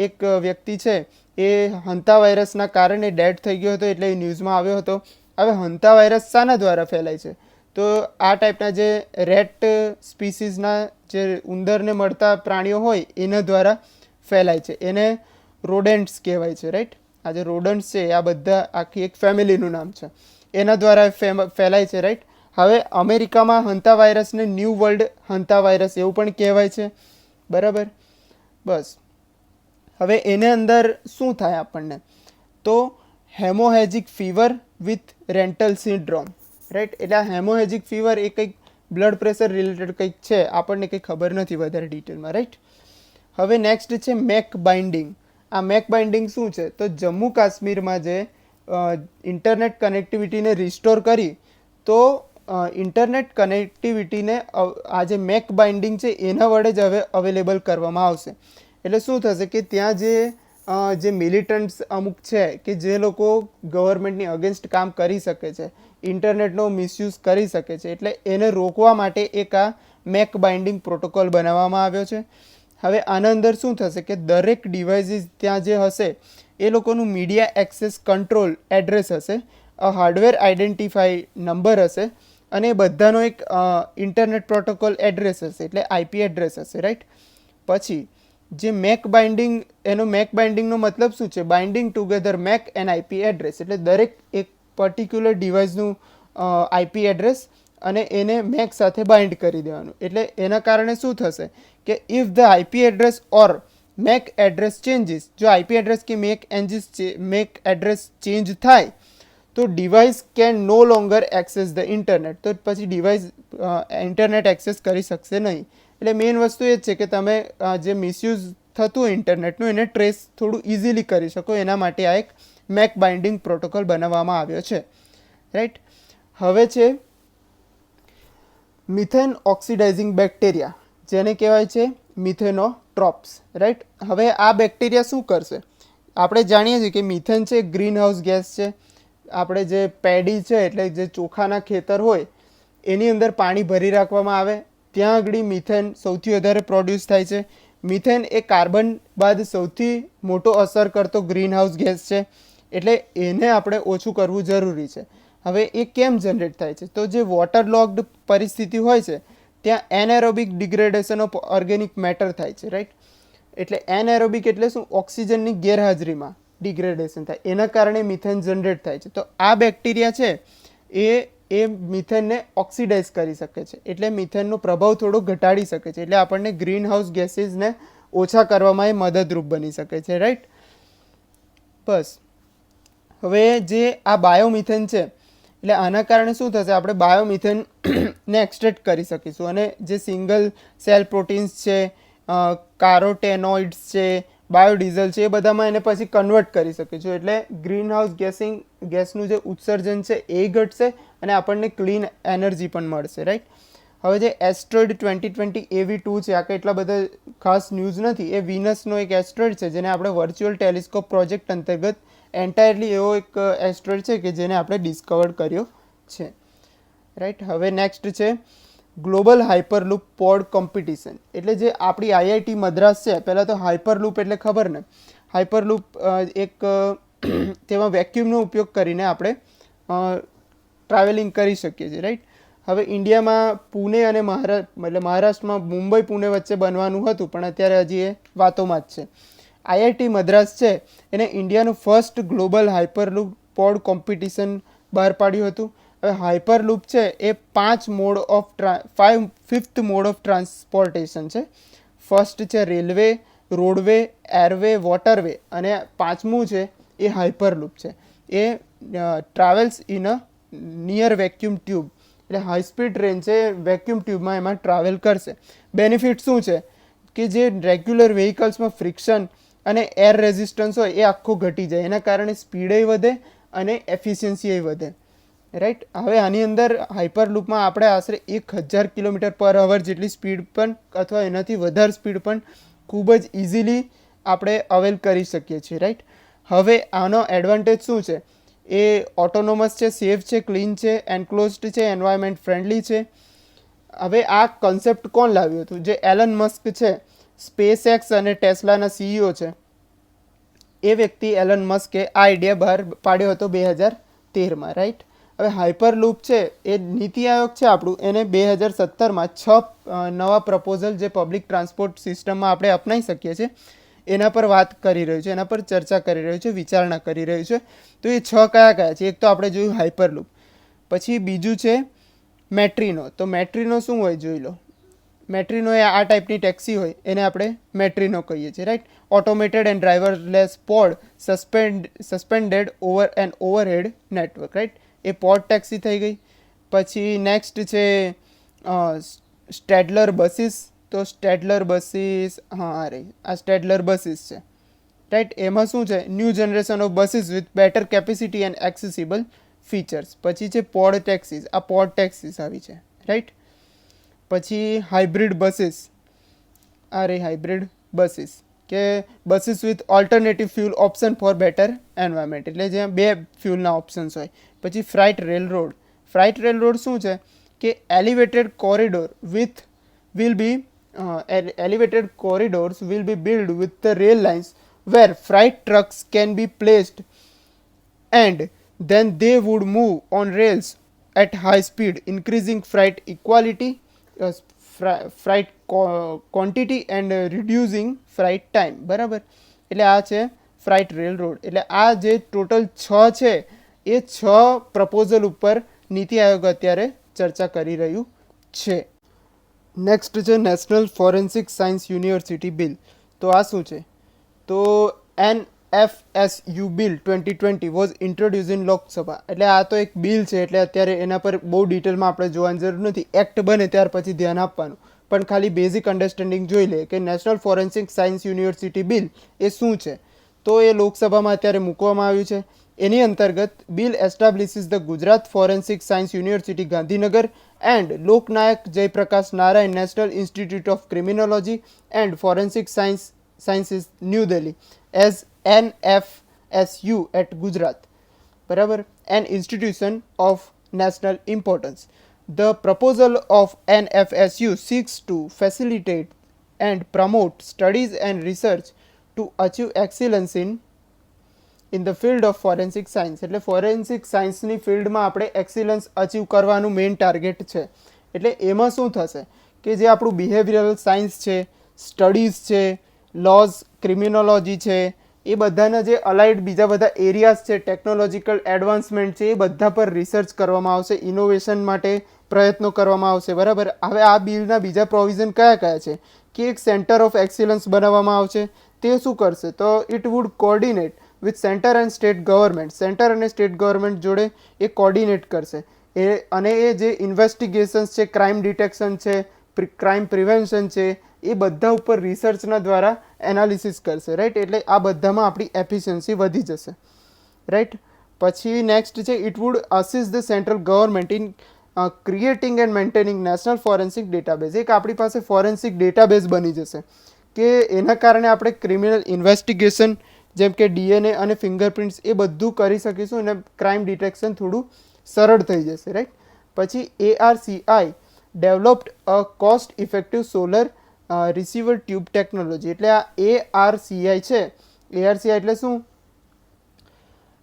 એક વ્યક્તિ છે એ હંતા વાયરસના કારણે ડેડ થઈ ગયો હતો, એટલે એ ન્યૂઝમાં આવ્યો હતો. હવે હંતા વાયરસ શાના દ્વારા ફેલાય છે તો આ ટાઈપના જે રેટ સ્પીસીસના જે ઉંદરને મળતા પ્રાણીઓ હોય એના દ્વારા ફેલાય છે. એને રોડેન્ટ્સ કહેવાય છે, રાઈટ. આ જે રોડન્ટ્સ છે આ બધા આખી એક ફેમિલીનું નામ છે, એના દ્વારા ફેલાય છે, રાઈટ. હવે અમેરિકામાં હંતા વાયરસને ન્યૂ વર્લ્ડ હંતા વાયરસ એવું પણ કહેવાય છે, બરાબર. બસ હવે એને અંદર શું થાય આપણને તો haemorrhagic fever with renal syndrome, right. એટલે આ હેમોહેજિક ફીવર એ કંઈક બ્લડ પ્રેશર રિલેટેડ કંઈક છે, આપણને કંઈ ખબર નથી વધારે ડિટેલમાં, રાઈટ. હવે નેક્સ્ટ છે મેક બાઇન્ડિંગ. આ મેક બાઇન્ડિંગ શું છે તો જમ્મુ કાશ્મીરમાં જે ઇન્ટરનેટ કનેક્ટિવિટીને રિસ્ટોર કરી તો ઇન્ટરનેટ કનેક્ટિવિટીને આ જે મેક બાઇન્ડિંગ છે એના વડે જ હવે અવેલેબલ કરવામાં આવશે. એટલે શું થશે કે ત્યાં જે મિલિટન્ટ્સ અમુક છે કે જે લોકો ગવર્મેન્ટની અગેન્સ્ટ કામ કરી શકે છે, ઇન્ટરનેટનો મિસયુઝ કરી શકે છે, એટલે એને રોકવા માટે એક આ મેક બાઇન્ડિંગ પ્રોટોકોલ બનાવવામાં આવ્યો છે. હવે આના અંદર શું થશે કે દરેક ડિવાઇસીસ ત્યાં જે હશે એ લોકોનું મીડિયા એક્સેસ કંટ્રોલ એડ્રેસ હશે, હાર્ડવેર આઇડેન્ટિફાઈ નંબર હશે અને એ બધાનો એક ઇન્ટરનેટ પ્રોટોકોલ એડ્રેસ હશે, એટલે IP એડ્રેસ હશે, રાઈટ. પછી જે મેક બાઇન્ડિંગ, એનો મેક બાઇન્ડિંગનો મતલબ શું છે? Binding together make and IP address, એટલે દરેક એક પર્ટિક્યુલર ડિવાઇસનું IP એડ્રેસ અને એને મેક સાથે બાઇન્ડ કરી દેવાનું. એટલે એના કારણે શું થશે કે if the IP address or mac address changes, જો IP એડ્રેસ કે મેક એડ્રેસ ચેન્જ થાય તો device can no longer access the internet, તો પછી ડિવાઇસ ઇન્ટરનેટ એક્સેસ કરી શકશે નહીં. એટલે મેઇન વસ્તુ એ જ છે કે તમે જે મિસયુઝ થતું હોય ઇન્ટરનેટનું એને ટ્રેસ થોડું ઇઝીલી કરી શકો, એના માટે આ એક મેક બાઇન્ડિંગ પ્રોટોકોલ બનાવવામાં આવ્યો છે, રાઈટ. હવે છે મિથેન ઓક્સિડાઇઝિંગ બેક્ટેરિયા, જેને કહેવાય છે મિથેનોટ્રોપ્સ, રાઈટ. હવે આ બેક્ટેરિયા શું કરશે? આપણે જાણીએ છીએ કે મિથેન છે ગ્રીન હાઉસ ગેસ છે. આપણે જે પેડી છે એટલે જે ચોખાના ખેતર હોય એની અંદર પાણી ભરી રાખવામાં આવે, ત્યાં આગળ મિથેન સૌથી વધારે પ્રોડ્યુસ થાય છે. મિથેન એ કાર્બન બાદ સૌથી મોટો અસર કરતો ગ્રીન હાઉસ ગેસ છે, એટલે એને આપણે ઓછું કરવું જરૂરી છે. હવે એ કેમ જનરેટ થાય છે? તો જે વોટર લોક્ડ પરિસ્થિતિ હોય છે ત્યાં anaerobic degradation of organic matter થાય છે, રાઈટ. એટલે એનએરોબિક એટલે શું? ઓક્સિજનની ગેરહાજરીમાં ડિગ્રેડેશન થાય, એના કારણે મિથેન જનરેટ થાય છે. તો આ બેક્ટેરિયા છે એ મિથેનને ઓક્સિડાઇઝ કરી શકે છે, એટલે મિથેનનો પ્રભાવ થોડો ઘટાડી શકે છે, એટલે આપણને ગ્રીન હાઉસ ગેસીસને ઓછા કરવામાં એ મદદરૂપ બની શકે છે, રાઈટ. બસ. હવે જે આ બાયોમિથેન છે, એટલે આના કારણે શું થશે? આપણે બાયોમિથેનને એક્સટ્રેક્ટ કરી શકીશું, અને જે સિંગલ સેલ પ્રોટીન્સ છે, કારોટેનોઇડ્સ છે, બાયોડીઝલ છે, એ બધામાં એને પછી કન્વર્ટ કરી શકીશું. એટલે ગ્રીન હાઉસ ગેસનું જે ઉત્સર્જન છે એ ઘટશે અને આપણને ક્લીન એનર્જી પણ મળશે, રાઈટ. હવે જે એસ્ટ્રોઇડ 2020 AV2 છે, આ કેટલા બધા ખાસ ન્યૂઝ નથી. એ વિનસનો એક એસ્ટ્રોઇડ છે જેને આપણે વર્ચ્યુઅલ ટેલિસ્કોપ પ્રોજેક્ટ અંતર્ગત એન્ટાયરલી એવો એક એસ્ટ્રોઇડ છે કે જેને આપણે ડિસ્કવર કર્યો છે, રાઈટ. હવે નેક્સ્ટ છે ગ્લોબલ હાઇપરલૂપ પોડ કોમ્પિટિશન. એટલે જે આપણી આઈઆઈટી મદ્રાસ છે, પહેલાં તો હાઇપરલૂપ એટલે ખબર ને, હાઇપરલૂપ એક તેમાં વેક્યુમનો ઉપયોગ કરીને આપણે ટ્રાવેલિંગ કરી શકીએ છીએ, રાઈટ. હવે ઇન્ડિયામાં પુણે અને મહારાષ્ટ્રમાં મુંબઈ પુણે વચ્ચે બનવાનું હતું, પણ અત્યારે હજી એ વાતોમાં જ છે. આઈઆઈટી મદ્રાસ છે એને ઇન્ડિયાનું first global hyperloop pod competition બહાર પાડ્યું હતું. હવે હાઇપરલૂપ છે એ ફિફ્થ મોડ ઓફ ટ્રાન્સપોર્ટેશન છે. ફર્સ્ટ છે રેલવે, રોડવે, એરવે, વોટરવે, અને પાંચમું છે એ હાઇપરલૂપ છે. એ travels in a near vacuum tube, એટલે હાઈ સ્પીડ ટ્રેન છે, વેક્યુમ ટ્યુબમાં એમાં ટ્રાવેલ કરશે. બેનિફિટ શું છે કે જે રેગ્યુલર વ્હીકલ્સમાં ફ્રિક્શન અને એર રેઝિસ્ટન્સ હોય એ આખું ઘટી જાય, એના કારણે સ્પીડે વધે અને એફિશિયન્સી વધે, રાઈટ. હવે આની અંદર હાઇપરલૂપમાં આપણે આશરે 1000 km/h જેટલી સ્પીડ પણ અથવા એનાથી વધારે સ્પીડ પણ ખૂબ જ ઇઝીલી આપણે અવેલ કરી શકીએ છીએ, રાઈટ. હવે આનો એડવાન્ટેજ શું છે? એ ઓટોનોમસ છે, સેફ છે, ક્લીન છે, એન્ક્લોઝડ છે, એન્વાયરમેન્ટ ફ્રેન્ડલી છે. હવે આ કન્સેપ્ટ કોણ લાવ્યું હતું? જે એલન મસ્ક છે, સ્પેસ એક્સ અને ટેસ્લાના CEO છે, એ વ્યક્તિ એલન મસ્કે આ આઈડિયા બહાર પાડ્યો હતો 2013માં, રાઈટ. હવે હાઇપરલૂપ છે એ નીતિ આયોગ છે આપણું, એને 2017માં 6 નવા પ્રપોઝલ જે પબ્લિક ટ્રાન્સપોર્ટ સિસ્ટમમાં આપણે અપનાવી શકીએ છીએ એના પર વાત કરી રહ્યું છે, એના પર ચર્ચા કરી રહ્યું છે, વિચારણા કરી રહ્યું છે. તો એ 6 કયા કયા છે? એક તો આપણે જોયું હાઇપરલૂપ, પછી બીજું છે મેટ્રિનો. તો મેટ્રિનો શું હોય જોઈ લો. મેટ્રિનો એ આ ટાઈપની ટેક્સી હોય, એને આપણે મેટ્રિનો કહીએ છીએ, right. Automated and driverless pod suspended over an overhead network, right. એ પોડ ટેક્સી થઈ ગઈ. પછી નેક્સ્ટ છે સ્ટેડલર બસીસ. તો સ્ટેડલર બસીસ, હા રહી આ સ્ટેડલર બસીસ છે, રાઈટ. એમાં શું છે? New generation of buses with better capacity and accessible features. પછી છે પોડ ટેક્સીસ, આ પોડ ટેક્સીસ આવી છે, રાઈટ. પછી હાઇબ્રિડ બસીસ, આ રહી હાઇબ્રિડ બસીસ, કે buses with alternative fuel option for better environment, એટલે જ્યાં બે ફ્યુલના ઓપ્શન્સ હોય. પછી ફ્રાઇટ રેલરોડ. ફ્રાઇટ રેલરોડ શું છે? કે elevated corridor with will be elevated corridors will be built with the rail lines where freight trucks can be placed and then they would move on rails at high speed, increasing freight equality, freight quantity and reducing freight time. બરાબર. એટલે આ છે ફ્રાઇટ rail road. એટલે આ જે total 6 છે એ 6 proposal ઉપર નીતિ આયોગ અત્યારે ચર્ચા કરી રહ્યું છે. નેક્સ્ટ છે national forensic science university bill. તો આ શું છે? તો NFSU bill 2020 was introduce in Lok Sabha. એટલે આ તો એક બિલ છે, એટલે અત્યારે એના પર બહુ ડિટેલમાં આપણે જોવાની જરૂર નથી. એક્ટ બને ત્યાર પછી ધ્યાન આપવાનું, પણ ખાલી બેઝિક અન્ડરસ્ટેન્ડિંગ જોઈ લે કે national forensic science university bill એ શું છે. તો એ લોકસભામાં અત્યારે મૂકવામાં આવ્યું છે. એની અંતર્ગત bill establishes the Gujarat forensic science university Gandhinagar and Loknayak Jaiprakash Narayan National Institute of Criminology and Forensic Sciences New Delhi as NFSU at Gujarat. બરાબર. An institution of national importance. The proposal of NFSU seeks to facilitate and promote studies and research to achieve excellence in the field of forensic science. એટલે forensic સાયન્સની ફિલ્ડમાં આપણે excellence achieve કરવાનું main target છે. એટલે એમાં શું થશે કે જે આપણું બિહેવિયરલ સાયન્સ છે, સ્ટડીઝ છે, લોઝ, ક્રિમિનોલોજી છે, એ બધાના જે અલાઇડ બીજા બધા એરિયાઝ છે, ટેકનોલોજીકલ એડવાન્સમેન્ટ છે, એ બધા પર રિસર્ચ કરવામાં આવશે, ઇનોવેશન માટે પ્રયત્નો કરવામાં આવશે. બરાબર. હવે આ બિલના બીજા પ્રોવિઝન કયા કયા છે કે એક સેન્ટર ઓફ એક્સિલન્સ બનાવવામાં આવશે. તે શું કરશે તો it would coordinate with centre and state government. Centre અને સ્ટેટ ગવર્મેન્ટ જોડે એ કોર્ડિનેટ કરશે. અને એ જે ઇન્વેસ્ટિગેશન્સ છે, ક્રાઇમ ડિટેક્શન છે, ક્રાઇમ પ્રિવેન્શન છે, એ બધા ઉપર રિસર્ચના દ્વારા એનાલિસિસ કરશે. રાઈટ. એટલે આ બધામાં આપણી એફિશિયન્સી વધી જશે. રાઈટ. પછી નેક્સ્ટ છે it would assist the central government in creating and maintaining national forensic database. એક આપણી પાસે ફોરેન્સિક ડેટાબેઝ બની જશે કે એના કારણે આપણે ક્રિમિનલ ઇન્વેસ્ટિગેશન જેમ કે ડીએનએ અને ફિંગરપ્રિન્ટ્સ એ બધું કરી શકીશું અને ક્રાઇમ ડિટેક્શન થોડું સરળ થઈ જશે. રાઈટ. પછી ARCI developed a cost effective solar receiver tube technology. એટલે આ ARCI છે. ARCI એટલે શું?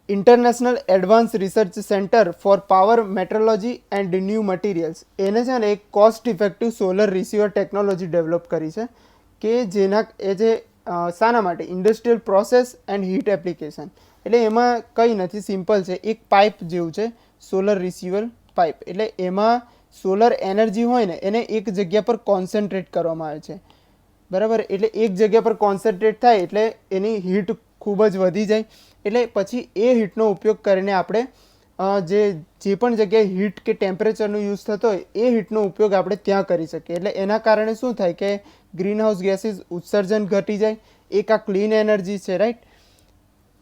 International advance research centre for power metrology and new materials. એને છે ને એક cost effective solar receiver technology develop કરી છે કે જેના એ જે શાના માટે industrial process and heat application. એટલે એમાં કંઈ નથી, સિમ્પલ છે. એક પાઇપ જેવું છે, સોલર રિસીવર પાઇપ. એટલે એમાં સોલર એનર્જી હોય ને એને એક જગ્યા પર કોન્સન્ટ્રેટ કરવામાં આવે છે. બરાબર. એટલે એક જગ્યા પર કોન્સન્ટ્રેટ થાય એટલે એની હીટ ખૂબ જ વધી જાય. એટલે પછી એ હીટનો ઉપયોગ કરીને આપણે જે પણ જગ્યાએ હીટ કે ટેમ્પરેચરનો યુઝ થતો હોય એ હીટનો ઉપયોગ આપણે ત્યાં કરી શકીએ. એટલે એના કારણે શું થાય કે ગ્રીન હાઉસ ગેસીસ ઉત્સર્જન ઘટી જાય. એક આ ક્લીન એનર્જી છે. રાઈટ.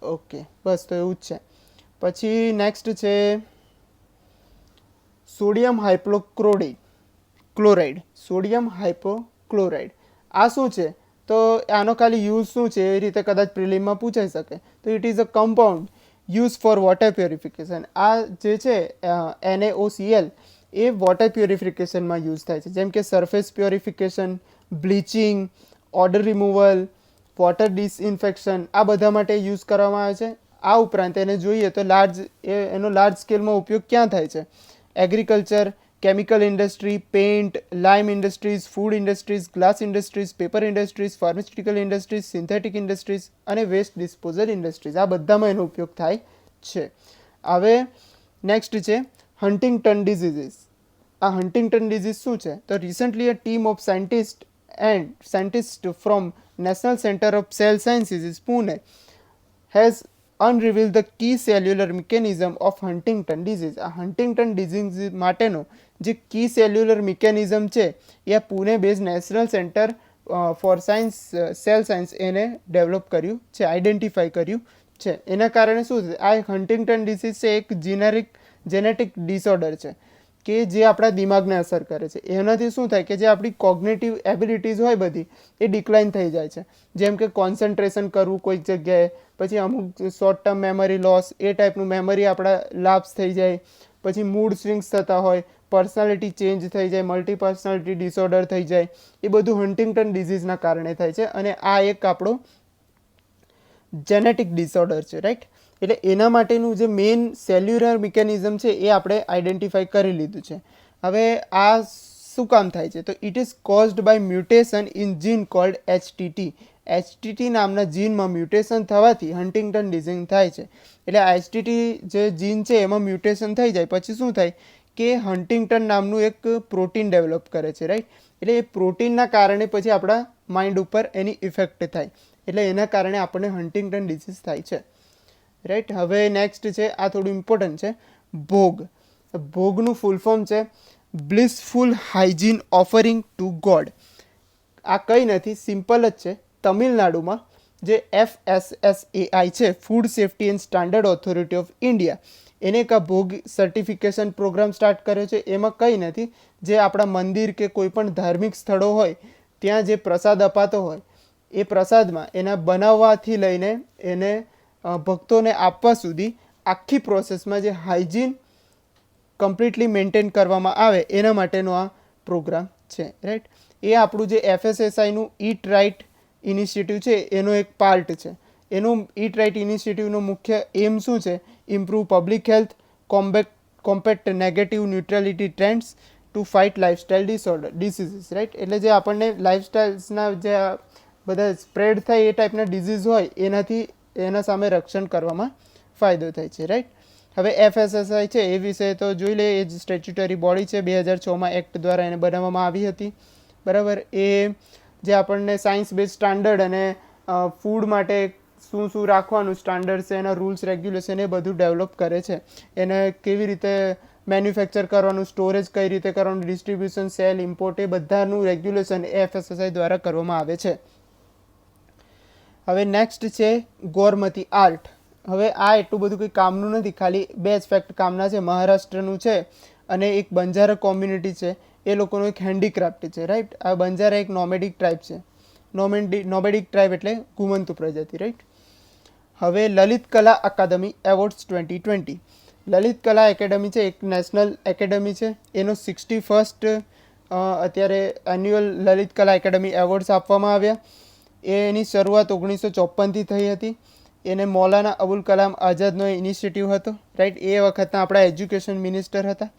ઓકે, બસ તો એવું જ છે. પછી નેક્સ્ટ છે સોડિયમ હાઇપોક્લોરાઇડ. સોડિયમ હાઇપોક્લોરાઇડ આ શું છે તો આનો ખાલી યુઝ શું છે એ રીતે કદાચ પ્રિલિમમાં પૂછાઈ શકે. તો it is a compound use for water purification. આ જે છે NaOCl એ વોટર પ્યોરિફિકેશનમાં યુઝ થાય છે. જેમ કે surface purification, bleaching, odour removal, water disinfection, આ બધા માટે યુઝ કરવામાં આવે છે. આ ઉપરાંત એને જોઈએ તો એનો લાર્જ સ્કેલમાં ઉપયોગ ક્યાં થાય છે? Agriculture, chemical industry, paint, lime industries, food industries, glass industries, paper industries, pharmaceutical industries, synthetic industries અને વેસ્ટ ડિસ્પોઝલ ઇન્ડસ્ટ્રીઝ. આ બધામાં એનો ઉપયોગ થાય છે. હવે નેક્સ્ટ છે હન્ટિંગ્ટન ડિઝીઝીસ. આ હન્ટિંગ્ટન ડિઝીઝ શું છે તો recently a team of scientist from national centre of cell sciences Pune has unrevealed the key cellular mechanism of Huntington disease. આ હન્ટિંગ્ટન ડિઝીઝ માટેનો જે કી સેલ્યુલર મિકેનિઝમ છે એ આ Pune base national centre for science cell science એને develop કર્યું છે, identify કર્યું છે. એના કારણે શું છે આ હન્ટિંગ્ટન ડિઝીઝ છે એક જેનેટિક ડિસઓર્ડર છે કે જે આપણા દિમાગને અસર કરે છે. એનાથી શું થાય કે જે આપણી કોગ્નેટિવ એબિલિટીઝ હોય બધી એ ડિક્લાઇન થઈ જાય છે. જેમ કે કોન્સન્ટ્રેશન કરવું કોઈક જગ્યાએ, પછી અમુક શોર્ટ ટર્મ મેમરી લોસ, એ ટાઈપનું મેમરી આપણા લાપ્સ થઈ જાય, પછી મૂડ સ્વિંગ્સ થતા હોય, પર્સનાલિટી ચેન્જ થઈ જાય, મલ્ટી પર્સનાલિટી ડિસઓર્ડર થઈ જાય. એ બધું હન્ટિંગ્ટન ડિઝીઝના કારણે થાય છે અને આ એક આપણો જેનેટિક ડિસઓર્ડર છે. રાઈટ. એટલે એના માટેનું જે મેઇન સેલ્યુલર મિકેનિઝમ છે એ આપણે આઈડેન્ટિફાઈ કરી લીધું છે. હવે આ શું કામ થાય છે તો it is caused by mutation in gene called HTT નામના જીનમાં મ્યુટેશન થવાથી હન્ટિંગ્ટન ડિઝીઝ થાય છે. એટલે આ HTT જે જીન છે એમાં મ્યુટેશન થઈ જાય પછી શું થાય કે હન્ટિંગ્ટન નામનું એક પ્રોટીન ડેવલપ કરે છે. રાઈટ. એટલે એ પ્રોટીનના કારણે પછી આપણા માઇન્ડ ઉપર એની ઇફેક્ટ થાય. એટલે એના કારણે આપણને હન્ટિંગ્ટન ડિઝીઝ થાય છે. રાઈટ. હવે નેક્સ્ટ છે આ થોડું ઇમ્પોર્ટન્ટ છે ભોગ. ભોગનું ફૂલ ફોર્મ છે બ્લિસફુલ હાઇજીન ઓફરિંગ ટુ ગોડ. આ કંઈ નથી, સિમ્પલ જ છે. તમિલનાડુમાં જે FSSAI છે food safety and standard authority of India એને એક આ ભોગ સર્ટિફિકેશન પ્રોગ્રામ સ્ટાર્ટ કર્યો છે. એમાં કંઈ નથી, જે આપણા મંદિર કે કોઈ પણ ધાર્મિક સ્થળો હોય ત્યાં જે પ્રસાદ અપાતો હોય એ પ્રસાદમાં એના બનાવવાથી લઈને એને ભક્તોને આપવા સુધી આખી પ્રોસેસમાં જે હાઇજીન કમ્પ્લીટલી મેન્ટેન કરવામાં આવે એના માટેનો આ પ્રોગ્રામ છે, રાઈટ. એ આપણું જે FSSAIનું ઈટ રાઇટ ઇનિશિયેટિવ છે એનો એક પાર્ટ છે. એનું ઈટ રાઇટ ઇનિશિયેટિવનો મુખ્ય એમ શું છે? Improve public health, combat negative neutrality trends to fight lifestyle diseases, right. એટલે જે આપણને લાઇફસ્ટાઇલ્સના જે બધા સ્પ્રેડ થાય એ ટાઈપના ડિઝીઝ હોય એના સામે રક્ષણ કરવામાં ફાયદો થાય છે, રાઈટ. હવે FSSAI છે એ વિશે તો જોઈ લે. એ જ સ્ટેચ્યુટરી બોડી છે, 2006માં એક્ટ દ્વારા એને બનાવવામાં આવી હતી, બરાબર. એ જે આપણને સાયન્સ બેઝ સ્ટાન્ડર્ડ અને ફૂડ માટે શું શું રાખવાનું સ્ટાન્ડર્ડ છે, એના રૂલ્સ રેગ્યુલેશન એ બધું ડેવલપ કરે છે. એને કેવી રીતે મેન્યુફેક્ચર કરવાનું, સ્ટોરેજ કઈ રીતે કરવાનું, ડિસ્ટ્રીબ્યુશન, સેલ, ઇમ્પોર્ટ, એ બધાનું રેગ્યુલેશન FSSAI દ્વારા કરવામાં આવે છે. હવે નેક્સ્ટ છે ગોરમતી આર્ટ. હવે આ એટલું બધું કંઈ કામનું નથી, ખાલી 2 જ ફેક્ટ કામના છે. મહારાષ્ટ્રનું છે અને એક બંજારા કોમ્યુનિટી છે, એ લોકોનું એક હેન્ડીક્રાફ્ટ છે, રાઈટ. આ બંજારા એક નોમેડિક ટ્રાઇબ છે. નોમેડિક ટ્રાઇબ એટલે ઘુમંતુ પ્રજાતિ, રાઈટ. હવે લલિત કલા અકાદમી એવોર્ડ્સ 2020. લલિત કલા એકેડમી છે એક નેશનલ એકેડમી છે. એનો 61st અત્યારે એન્યુઅલ લલિત કલા એકેડમી એવોર્ડ્સ આપવામાં આવ્યા. એની શરૂઆત 1954થી થઈ હતી. એને મૌલાના અબુલ કલામ આઝાદનો ઇનિશિયેટિવ હતો, રાઈટ. એ વખતના આપણા એજ્યુકેશન મિનિસ્ટર હતા.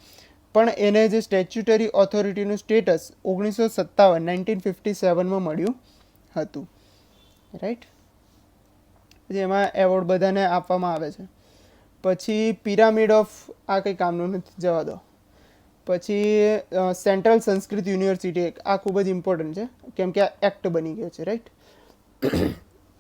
પણ એને જે સ્ટેચ્યુટરી ઓથોરિટીનું સ્ટેટસ 1957 મળ્યું હતું, રાઈટ. જેમાં એવોર્ડ બધાને આપવામાં આવે છે. પછી પિરામિડ ઓફ, આ કંઈ કામનું નથી, જવા દો. પછી સેન્ટ્રલ સંસ્કૃત યુનિવર્સિટી, આ ખૂબ જ ઇમ્પોર્ટન્ટ છે કેમ કે આ એક્ટ બની ગયો છે, રાઈટ.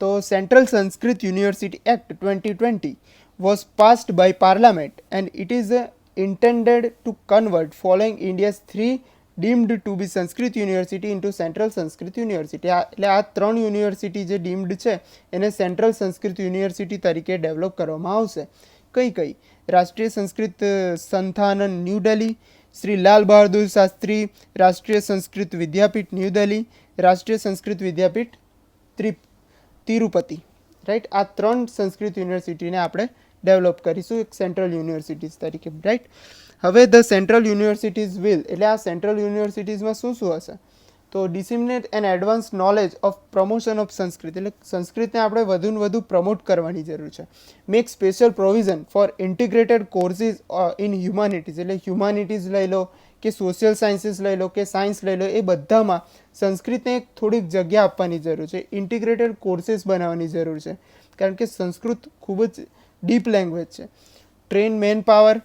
તો central Sanskrit university act 2020 was passed by parliament and it is intended to convert following India's 3 deemed to be Sanskrit University into Central Sanskrit University. એટલે આ 3 યુનિવર્સિટી જે ડીમ્ડ છે એને સેન્ટ્રલ સંસ્કૃત યુનિવર્સિટી તરીકે ડેવલપ કરવામાં આવશે. કઈ રાષ્ટ્રીય સંસ્કૃત સંસ્થાનન ન્યૂ દિલ્હી, શ્રી લાલ બહાદુર શાસ્ત્રી રાષ્ટ્રીય સંસ્કૃત વિદ્યાપીઠ ન્યૂ દિલ્હી, રાષ્ટ્રીય સંસ્કૃત વિદ્યાપીઠ તિરુપતિ, રાઈટ. આ 3 સંસ્કૃત યુનિવર્સિટીને આપણે ડેવલપ કરીશું એક સેન્ટ્રલ યુનિવર્સિટીઝ તરીકે, રાઈટ. હવે ધ સેન્ટ્રલ યુનિવર્સિટીઝ વિલ, એટલે આ સેન્ટ્રલ યુનિવર્સિટીઝમાં શું શું હશે? તો disseminate and advance knowledge of promotion of Sanskrit, એટલે સંસ્કૃતને આપણે વધુને વધુ પ્રમોટ કરવાની જરૂર છે. Make special provision for integrated courses in humanities, એટલે હ્યુમાનિટીઝ લઈ લો કે સોશિયલ સાયન્સીસ લઈ લો કે સાયન્સ લઈ લો, એ બધામાં સંસ્કૃતને એક થોડીક જગ્યા આપવાની જરૂર છે. ઇન્ટિગ્રેટેડ કોર્સિસ બનાવવાની જરૂર છે કારણ કે સંસ્કૃત ખૂબ જ ડીપ લેંગ્વેજ છે. Train man power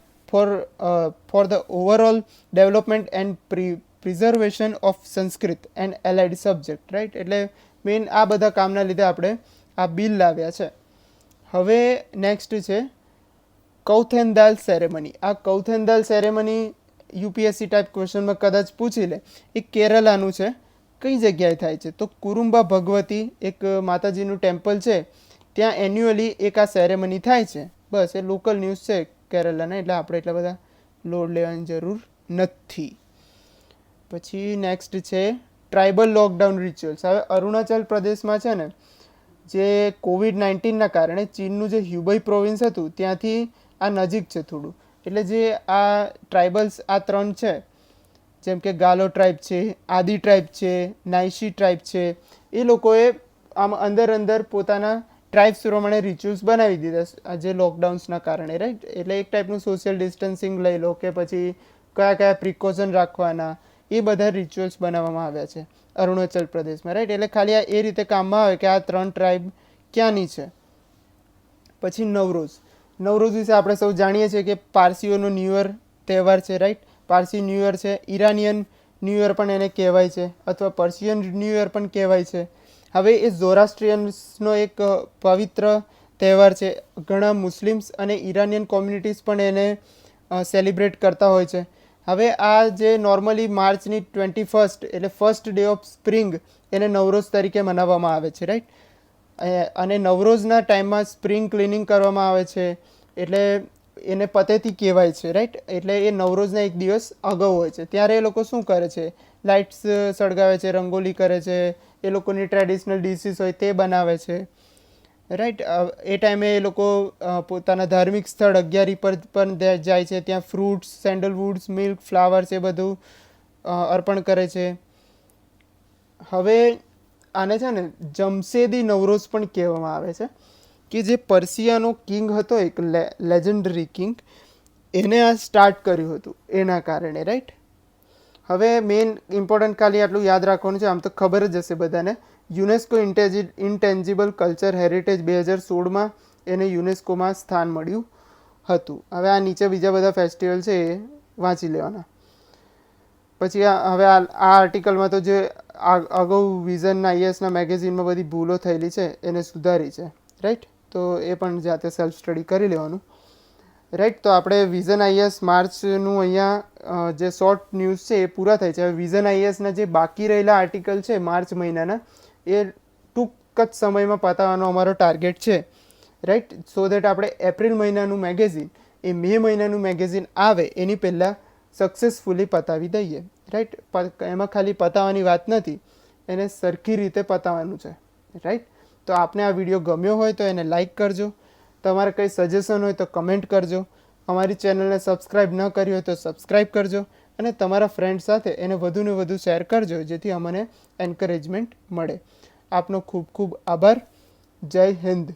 for the overall development and preservation of Sanskrit and allied subject, right. એટલે મેઇન આ બધા કામના લીધે આપણે આ બિલ લાવ્યા છે. હવે નેક્સ્ટ છે કૌથેનદાલ સેરેમની. આ કૌથેનદાલ સેરેમની યુપીએસસી ટાઈપ ક્વેશ્ચનમાં કદાચ પૂછી લે. એ કેરલાનું છે. કઈ જગ્યાએ થાય છે? તો કુરુમ્બા ભગવતી એક માતાજીનું ટેમ્પલ છે, ત્યાં એન્યુઅલી એક આ સેરેમની થાય છે. બસ, એ લોકલ ન્યૂઝ છે કેરલાના, એટલે આપણે એટલા બધા લોડ લેવાની જરૂર નથી. પછી નેક્સ્ટ છે ટ્રાઇબલ લોકડાઉન રિચ્યુઅલ્સ. હવે અરુણાચલ પ્રદેશમાં છે ને, જે COVID-19ના કારણે ચીનનું જે હ્યુબઈ પ્રોવિન્સ હતું ત્યાંથી આ નજીક છે થોડું, એટલે જે આ ટ્રાઇબલ્સ આ 3 છે, જેમ કે ગાલો ટ્રાઇબ છે, આદિ ટ્રાઇબ છે, નાઇશી ટ્રાઇબ છે, એ લોકોએ આમ અંદર પોતાના ટ્રાઇબ્સ પ્રમાણે રિચ્યુઅલ્સ બનાવી દીધા આ જે લોકડાઉન્સના કારણે, રાઈટ. એટલે એક ટાઈપનું સોશિયલ ડિસ્ટન્સિંગ લઈ લો કે પછી કયા પ્રિકોશન રાખવાના, એ બધા રિચ્યુઅલ્સ બનાવવામાં આવ્યા છે અરુણાચલ પ્રદેશમાં, રાઈટ. એટલે ખાલી આ એ રીતે કામમાં આવે કે આ 3 ટ્રાઇબ ક્યાંની છે. પછી નવરોઝ વિશે આપણે સૌ જાણીએ છીએ કે પારસીઓનો ન્યૂ યર તહેવાર છે, રાઈટ. પારસી ન્યૂ યર છે, ઇરાનિયન ન્યૂ યર પણ એને કહેવાય છે, અથવા પર્શિયન ન્યૂ યર પણ કહેવાય છે. હવે એ ઝોરાસ્ટ્રિયન્સનો એક પવિત્ર તહેવાર છે. ઘણા મુસ્લિમ્સ અને ઇરાનિયન કોમ્યુનિટીઝ પણ એને સેલિબ્રેટ કરતા હોય છે. હવે આ જે નોર્મલી માર્ચની 21st એટલે ફર્સ્ટ ડે ઓફ સ્પ્રિંગ એને નવરોઝ તરીકે મનાવવામાં આવે છે, રાઈટ. અને નવરોઝના ટાઈમમાં સ્પ્રિંગ ક્લિનિંગ કરવામાં આવે છે, એટલે એને પતેતી કહેવાય છે, રાઈટ. એટલે એ નવરોઝના એક દિવસ અગાઉ હોય છે. ત્યારે એ લોકો શું કરે છે? લાઇટ્સ સળગાવે છે, રંગોલી કરે છે, એ લોકોની ટ્રેડિશનલ ડિશિસ હોય તે બનાવે છે, રાઈટ. એ ટાઈમે એ લોકો પોતાના ધાર્મિક સ્થળ અગિયારી પર પણ જાય છે, ત્યાં ફ્રૂટ્સ, સેન્ડલવુડ્સ, મિલ્ક, ફ્લાવર્સ એ બધું અર્પણ કરે છે. હવે આને છે ને જમશેદી નવરોઝ પણ કહેવામાં આવે છે, કે જે પર્સિયાનો કિંગ હતો, એક લેજેન્ડરી કિંગ, એને આ સ્ટાર્ટ કર્યું હતું એના કારણે, રાઈટ. હવે મેઇન ઇમ્પોર્ટન્ટ ખાલી આટલું યાદ રાખવાનું છે, આમ તો ખબર જ હશે બધાને. યુનેસ્કો ઇન્ટેન્જિબલ કલ્ચર હેરિટેજ 2016માં એને યુનેસ્કોમાં સ્થાન મળ્યું હતું. હવે આ નીચે બીજા બધા ફેસ્ટિવલ છે એ વાંચી લેવાના. પછી હવે આ આર્ટિકલમાં તો જે અગાઉ વિઝન આઈએસના મેગેઝિનમાં બધી ભૂલો થયેલી છે એને સુધારી છે, રાઈટ. તો એ પણ જાતે સેલ્ફ સ્ટડી કરી લેવાનું, રાઈટ. તો આપણે વિઝન આઈએસ માર્ચનું અહીંયા જે શોર્ટ ન્યૂઝ છે એ પૂરા થાય છે. હવે વિઝન આઈએસના જે બાકી રહેલા આર્ટિકલ છે માર્ચ મહિનાના, એ ટૂંક જ સમયમાં પતાવવાનો અમારો ટાર્ગેટ છે, રાઈટ. સો દેટ આપણે એપ્રિલ મહિનાનું મેગેઝિન એ મે મહિનાનું મેગેઝિન આવે એની પહેલાં સક્સેસફુલી પતાવી દઈએ, રાઈટ. એમાં ખાલી પતાવવાની વાત નથી, એને સરખી રીતે પતાવવાનું છે, રાઈટ. તો આપને આ વિડીયો ગમ્યો હોય તો એને લાઇક કરજો. તમારે કંઈ સજેશન હોય તો કમેન્ટ કરજો. અમારી ચેનલને સબસ્ક્રાઈબ ન કરી હોય તો સબસ્ક્રાઈબ કરજો, અને તમારા ફ્રેન્ડ સાથે એને વધુને વધુ શેર કરજો, જેથી અમને એન્કરેજમેન્ટ મળે. આપનો ખૂબ ખૂબ આભાર. જય હિન્દ.